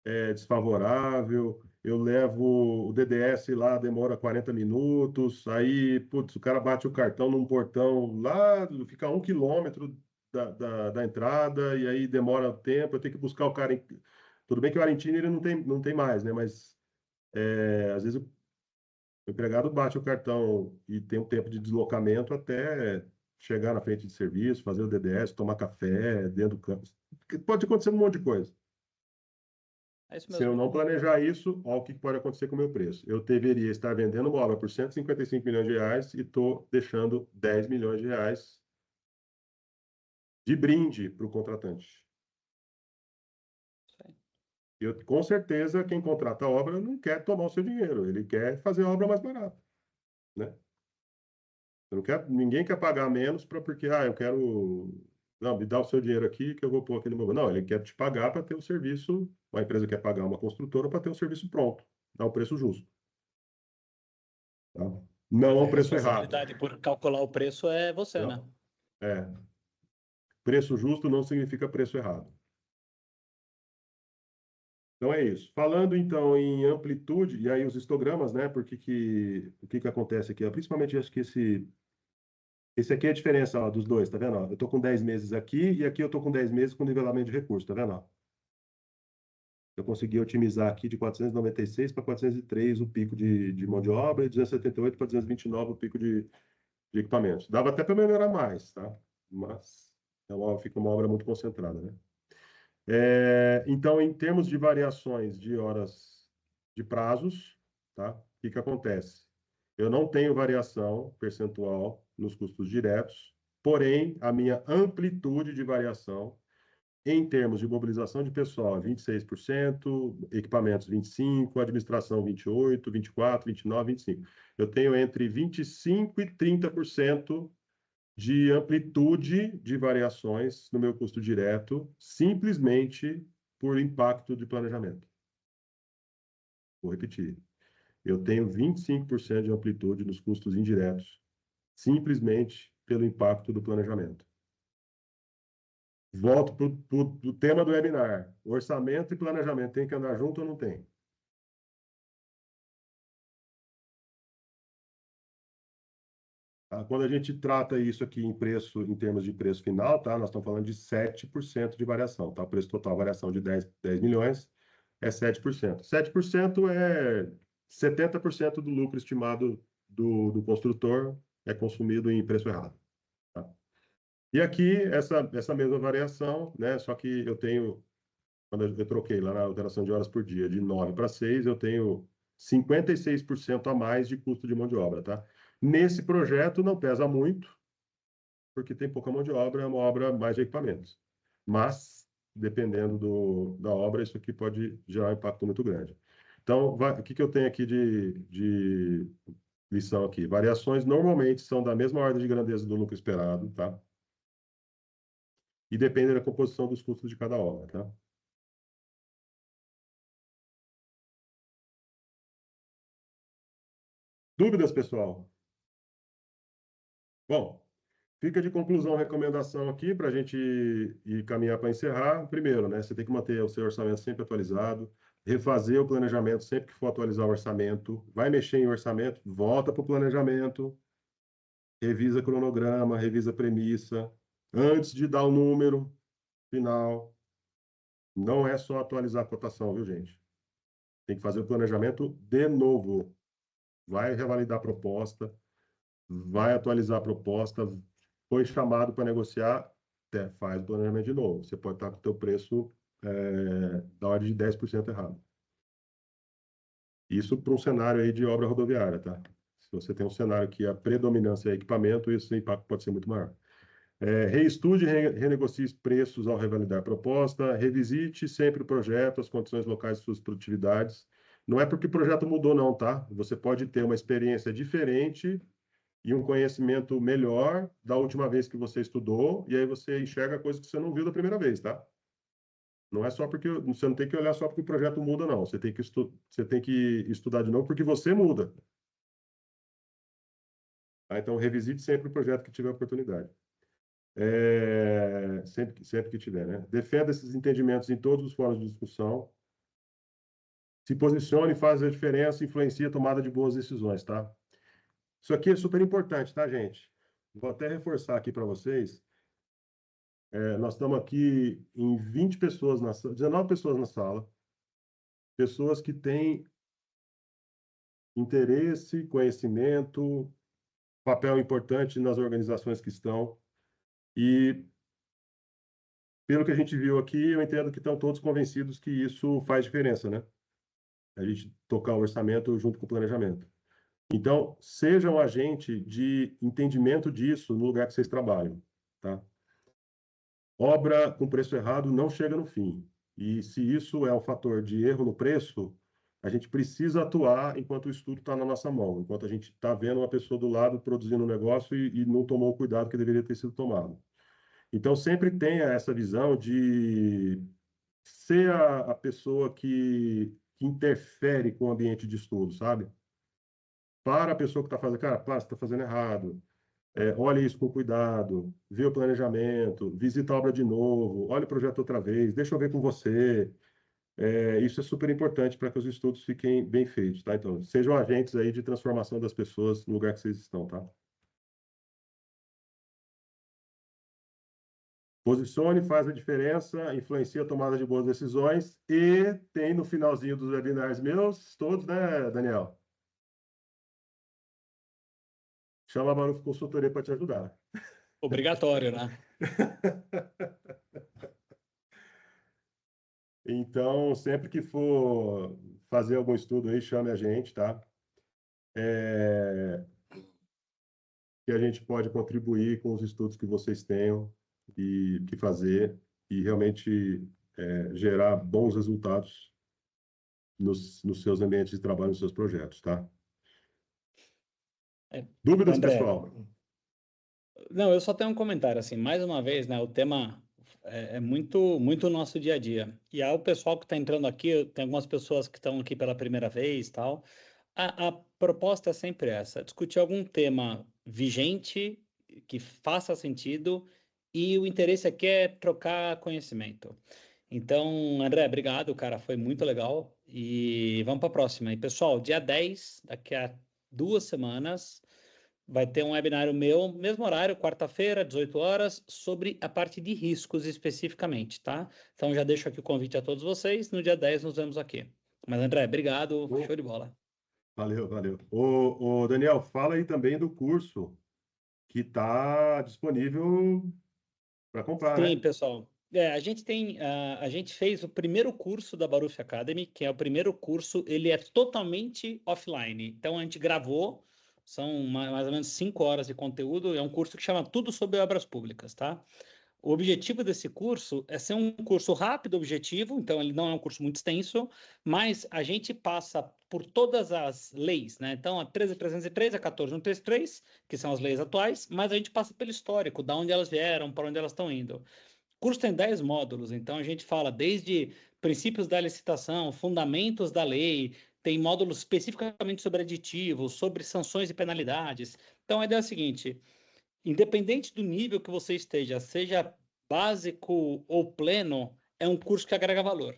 é desfavorável, eu levo o DDS lá, demora 40 minutos, aí, putz, o cara bate o cartão num portão lá, fica 1 quilômetro da entrada, e aí demora tempo, eu tenho que buscar o cara... Tudo bem que o Argentina ele não tem mais, né? Mas às vezes o empregado bate o cartão e tem um tempo de deslocamento até chegar na frente de serviço, fazer o DDS, tomar café dentro do campo. Pode acontecer um monte de coisa. Se eu não planejar isso, olha o que pode acontecer com o meu preço. Eu deveria estar vendendo uma obra por 155 milhões de reais e estou deixando 10 milhões de reais de brinde para o contratante. Com certeza, quem contrata a obra não quer tomar o seu dinheiro, ele quer fazer a obra mais barata, né? Ninguém quer pagar menos porque, eu quero... Não, me dá o seu dinheiro aqui que eu vou pôr aqui no meu... Não, ele quer te pagar para ter o serviço... Uma empresa quer pagar uma construtora para ter o serviço pronto. Dá um preço justo. Tá? Não é um preço errado. A responsabilidade por calcular o preço é você, não, né? Preço justo não significa preço errado. Então é isso. Falando então em amplitude, e aí os histogramas, né? Porque o que acontece aqui? Principalmente acho que esse aqui é a diferença ó, dos dois, tá vendo? Ó? Eu tô com 10 meses aqui e aqui eu tô com 10 meses com nivelamento de recursos, tá vendo? Ó? Eu consegui otimizar aqui de 496 para 403 o pico de mão de obra e 278 para 229 o pico de equipamentos. Dava até para melhorar mais, tá? Mas fica uma obra muito concentrada, né? Então, em termos de variações de horas de prazos, tá? O que acontece? Eu não tenho variação percentual nos custos diretos, porém, a minha amplitude de variação em termos de mobilização de pessoal, 26%, equipamentos 25%, administração 28%, 24%, 29%, 25%. Eu tenho entre 25% e 30% de amplitude de variações no meu custo direto, simplesmente por impacto de planejamento. Vou repetir. Eu tenho 25% de amplitude nos custos indiretos, simplesmente pelo impacto do planejamento. Volto para o tema do webinar. Orçamento e planejamento tem que andar junto ou não tem? Quando a gente trata isso aqui em preço, em termos de preço final, tá? Nós estamos falando de 7% de variação, tá? O preço total, variação de 10 milhões é 7%. 7% é 70% do lucro estimado do construtor é consumido em preço errado. Tá? E aqui, essa mesma variação, né? Só que eu tenho, quando eu troquei lá na alteração de horas por dia, de 9 para 6, eu tenho 56% a mais de custo de mão de obra, tá? Nesse projeto não pesa muito, porque tem pouca mão de obra, é uma obra mais de equipamentos. Mas, dependendo da obra, isso aqui pode gerar um impacto muito grande. Então, o que eu tenho aqui de lição aqui? Variações normalmente são da mesma ordem de grandeza do lucro esperado, tá? E dependem da composição dos custos de cada obra, tá? Dúvidas, pessoal? Bom, fica de conclusão, recomendação aqui para a gente ir caminhar para encerrar. Primeiro, né, você tem que manter o seu orçamento sempre atualizado, refazer o planejamento sempre que for atualizar o orçamento. Vai mexer em orçamento, volta para o planejamento, revisa cronograma, revisa premissa, antes de dar o número final. Não é só atualizar a cotação, viu, gente? Tem que fazer o planejamento de novo. Vai revalidar a proposta, vai atualizar a proposta, foi chamado para negociar, faz o planejamento de novo. Você pode estar com o teu preço da ordem de 10% errado. Isso para um cenário aí de obra rodoviária, tá? Se você tem um cenário que a predominância é equipamento, esse impacto pode ser muito maior. Reestude e renegocie preços ao revalidar a proposta, revisite sempre o projeto, as condições locais de suas produtividades. Não é porque o projeto mudou, não, tá? Você pode ter uma experiência diferente e um conhecimento melhor da última vez que você estudou, e aí você enxerga coisas que você não viu da primeira vez, tá? Não é só porque você não tem que olhar só porque o projeto muda, não. Você tem que estudar de novo porque você muda. Tá? Então, revisite sempre o projeto que tiver oportunidade. Sempre que tiver, né? Defenda esses entendimentos em todos os fóruns de discussão. Se posicione, faz a diferença, influencia a tomada de boas decisões, tá? Isso aqui é super importante, tá, gente? Vou até reforçar aqui para vocês. Nós estamos aqui em 20 pessoas, 19 pessoas na sala. Pessoas que têm interesse, conhecimento, papel importante nas organizações que estão. E, pelo que a gente viu aqui, eu entendo que estão todos convencidos que isso faz diferença, né? A gente tocar o orçamento junto com o planejamento. Então, sejam agente de entendimento disso no lugar que vocês trabalham, tá? Obra com preço errado não chega no fim. E se isso é um fator de erro no preço, a gente precisa atuar enquanto o estudo está na nossa mão, enquanto a gente está vendo uma pessoa do lado produzindo um negócio e não tomou o cuidado que deveria ter sido tomado. Então, sempre tenha essa visão de ser a pessoa que interfere com o ambiente de estudo, sabe? Para a pessoa que está fazendo, cara, você está fazendo errado. Olha isso com cuidado, vê o planejamento, visita a obra de novo, olha o projeto outra vez, deixa eu ver com você. Isso é super importante para que os estudos fiquem bem feitos, tá? Então, sejam agentes aí de transformação das pessoas no lugar que vocês estão, tá? Posicione, faz a diferença, influencia a tomada de boas decisões e tem no finalzinho dos webinars meus, todos, né, Daniel? Chama a Maruf Consultoria para te ajudar. Obrigatório, né? Então, sempre que for fazer algum estudo aí, chame a gente, tá? Que a gente pode contribuir com os estudos que vocês tenham e que fazer e realmente gerar bons resultados nos seus ambientes de trabalho, nos seus projetos, tá? Dúvidas, André, pessoal? não, eu só tenho um comentário, assim, mais uma vez, né, o tema é muito, muito o nosso dia a dia. E aí o pessoal que está entrando aqui, tem algumas pessoas que estão aqui pela primeira vez e tal, a proposta é sempre essa, discutir algum tema vigente, que faça sentido, e o interesse aqui é trocar conhecimento. Então, André, obrigado, cara, foi muito legal, e vamos para a próxima. E, pessoal, dia 10, daqui a 2 semanas, vai ter um webinário meu, mesmo horário, quarta-feira, 18 horas, sobre a parte de riscos especificamente, tá? Então já deixo aqui o convite a todos vocês. No dia 10 nos vemos aqui. Mas, André, obrigado. Show de bola. Valeu, valeu. Ô, Daniel, fala aí também do curso que está disponível para comprar, Sim, né? pessoal. A gente fez o primeiro curso da Baruf Academy, que é o primeiro curso, ele é totalmente offline. Então a gente gravou, são mais ou menos 5 horas de conteúdo, é um curso que chama Tudo sobre Obras Públicas, tá? O objetivo desse curso é ser um curso rápido, objetivo, então ele não é um curso muito extenso, mas a gente passa por todas as leis, né? Então, a 13.303, a 14.133, que são as leis atuais, mas a gente passa pelo histórico, da onde elas vieram, para onde elas estão indo. O curso tem 10 módulos, então a gente fala desde princípios da licitação, fundamentos da lei, tem módulos especificamente sobre aditivos, sobre sanções e penalidades. Então, a ideia é a seguinte: independente do nível que você esteja, seja básico ou pleno, é um curso que agrega valor.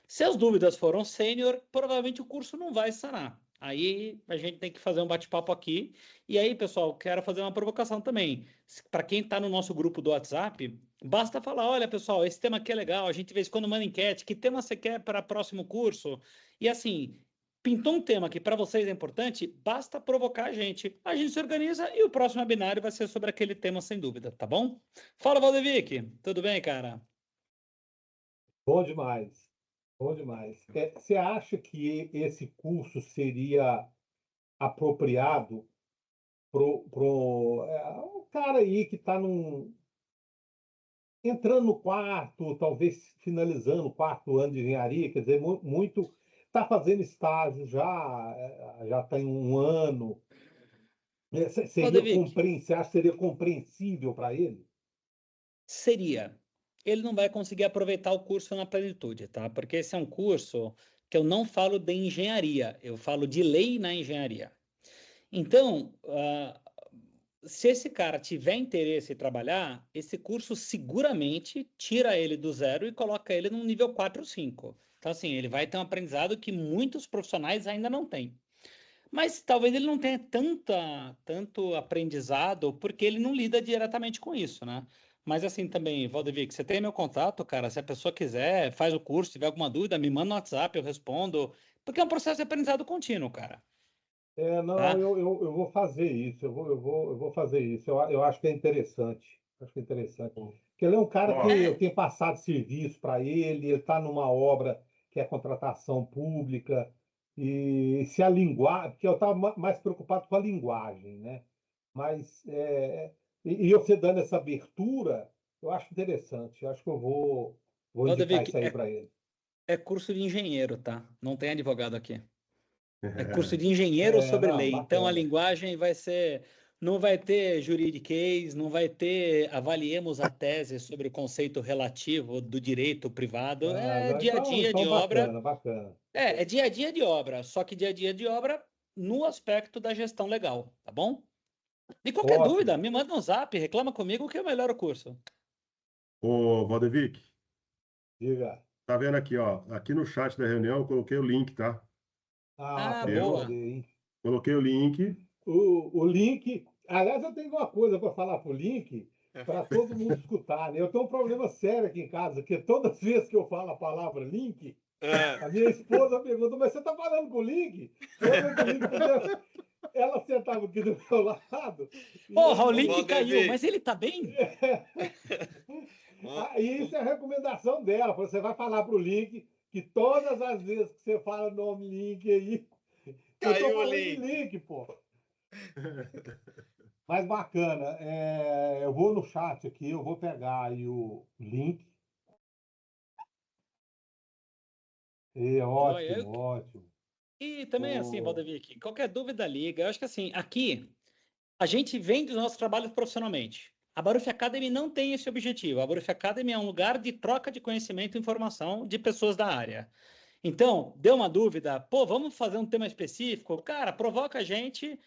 Se as dúvidas foram sênior, provavelmente o curso não vai sanar. Aí a gente tem que fazer um bate-papo aqui. E aí, pessoal, quero fazer uma provocação também. Para quem está no nosso grupo do WhatsApp, basta falar: olha, pessoal, esse tema aqui é legal. A gente de vez em quando manda enquete. Que tema você quer para o próximo curso? E assim, pintou um tema que para vocês é importante, basta provocar a gente se organiza e o próximo webinário vai ser sobre aquele tema, sem dúvida, tá bom? Fala, Valdevic. Tudo bem, cara? Bom demais. Bom demais. Você acha que esse curso seria apropriado um cara aí que está entrando no quarto, talvez finalizando o 4º ano de engenharia, quer dizer, muito está fazendo estágio já tem um ano. Valdevic, Você acha que seria compreensível para ele? seria. Ele não vai conseguir aproveitar o curso na plenitude, tá? Porque esse é um curso que eu não falo de engenharia, eu falo de lei na engenharia. Então, se esse cara tiver interesse em trabalhar, esse curso seguramente tira ele do zero e coloca ele num nível 4 ou 5. Então, assim, ele vai ter um aprendizado que muitos profissionais ainda não têm. Mas talvez ele não tenha tanto aprendizado porque ele não lida diretamente com isso, né? Mas assim também, Valdevic, você tem meu contato, cara. Se a pessoa quiser, faz o curso, tiver alguma dúvida, me manda no WhatsApp, eu respondo. Porque é um processo de aprendizado contínuo, cara. Não, Tá? eu vou fazer isso, eu vou fazer isso. Eu acho que é interessante. Acho que é interessante. Porque ele é um cara que Ó, eu É, tenho passado serviço para ele está numa obra que é contratação pública, e se a linguagem, porque eu estava mais preocupado com a linguagem, né? Mas e você dando essa abertura, eu acho interessante. Eu acho que vou indicar Valdevic, isso aí para ele. é curso de engenheiro, tá? Não tem advogado aqui. É curso de engenheiro sobre Não, lei. Então a bacana. linguagem vai ser. Não vai ter juridiquês, não vai ter avaliemos a tese sobre o conceito relativo do direito privado. Ah, É não, dia a dia de então obra. bacana, bacana. É dia a dia de obra, só que dia a dia de obra no aspecto da gestão legal, tá bom? E qualquer dúvida, Ótimo. me manda um zap, reclama comigo que eu melhoro o curso. ô, Valdevic, Diga. Tá vendo aqui, ó? Aqui no chat da reunião eu coloquei o link, tá? Ah, Para boa. você, hein? Coloquei o link. O link. Aliás, eu tenho uma coisa para falar para o link, para todo mundo escutar, né? Eu tenho um problema sério aqui em casa, que todas as vezes que eu falo a palavra link, a minha esposa pergunta, mas você está falando com o link? Toda vez que o link podia... Ela sentava aqui do meu lado. Porra, o Ô, link Valdemir. caiu, mas ele tá bem? E isso é a recomendação dela. Você vai falar para o link que todas as vezes que você fala o nome link aí, eu estou Caiu o falando de link. link, pô. Mas bacana. Eu vou no chat aqui, eu vou pegar aí o link. Joia, Ótimo, ótimo. E também, assim, O- Valdemir, qualquer dúvida, liga. Eu acho que, assim, aqui, a gente vende os nossos trabalhos profissionalmente. A Baruch Academy não tem esse objetivo. A Baruch Academy é um lugar de troca de conhecimento e informação de pessoas da área. Então, deu uma dúvida, pô, vamos fazer um tema específico? Cara, provoca a gente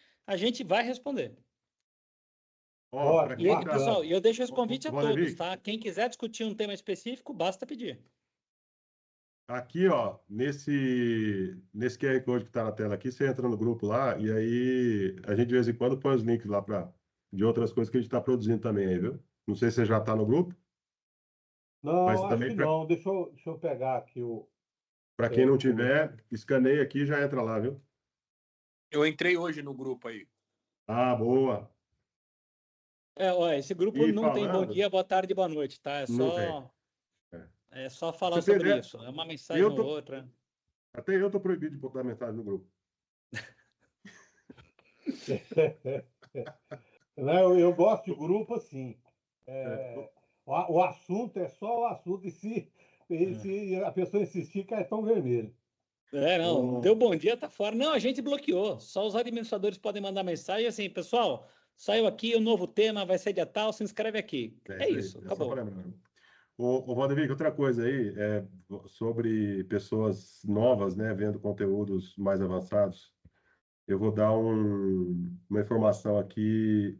vai responder. Ó, para Ótimo, E, quem pessoal, tá. bacana. eu deixo esse convite a todos, Valdemir, tá? Quem quiser discutir um tema específico, basta pedir. aqui, ó, nesse QR Code que está na tela aqui, você entra no grupo lá e aí a gente de vez em quando põe os links lá de outras coisas que a gente está produzindo também aí, viu? Não sei se você já está no grupo, mas Não, acho também que não. Deixa eu pegar aqui o. para quem não tiver, escaneia aqui e já entra lá, viu? Eu entrei hoje no grupo aí. Ah, boa. Ó, esse grupo E não tem bom falando, dia, boa tarde, boa noite, tá? não tem. É. É só Pra falar você ter sobre ideia, isso. É uma mensagem eu ou tô, outra. até eu tô proibido de botar mensagem no grupo. Não, eu gosto de grupo assim. É. O assunto é só o assunto, e se a pessoa insistir, cartão vermelho. Não deu bom dia, tá fora. Não, a gente bloqueou. Só os administradores podem mandar mensagem assim, pessoal, saiu aqui o novo tema, vai ser dia tal, se inscreve aqui. É isso, É só acabou. para lembrar. Ô, Valdemir, outra coisa aí, sobre pessoas novas, né, vendo conteúdos mais avançados, eu vou dar uma informação aqui.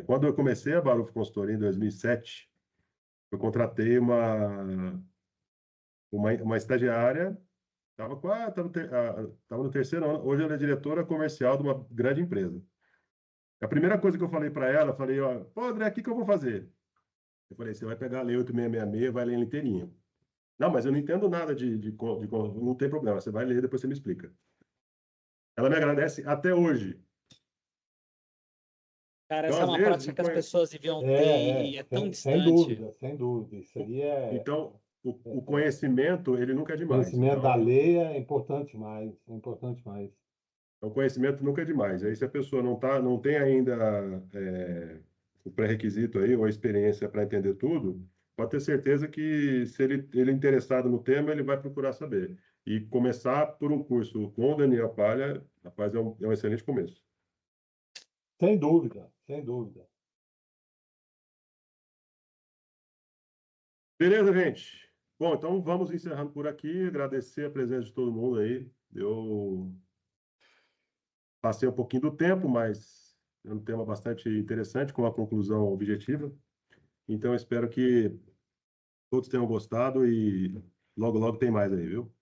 Quando eu comecei a Baruch Consultoria em 2007, eu contratei uma estagiária, estava no terceiro ano, hoje ela é diretora comercial de uma grande empresa. A primeira coisa que eu falei para ela, eu falei, ó, pô, André, o que que eu vou fazer? Eu falei, você vai pegar a Lei 8666, vai ler ela inteirinha. Não, mas eu não entendo nada não tem problema, você vai ler, depois você me explica. Ela me agradece até hoje. Cara, Então, essa é às uma vezes, prática que as pessoas deviam ter e é tão Sem distante. dúvida, sem dúvida. Isso aí então, o conhecimento, ele nunca é demais. conhecimento da Então, lei é importante mais, é importante mais. o conhecimento nunca é demais. Aí, se a pessoa não tem ainda o pré-requisito aí, ou a experiência para entender tudo, pode ter certeza que, se ele é interessado no tema, ele vai procurar saber. E começar por um curso com o Daniel Palha, rapaz, é um excelente começo. Sem dúvida, sem dúvida. Beleza, gente? Bom, então vamos encerrando por aqui. Agradecer a presença de todo mundo aí. Eu passei um pouquinho do tempo, mas é um tema bastante interessante, com uma conclusão objetiva. Então, espero que todos tenham gostado e logo, logo tem mais aí, viu?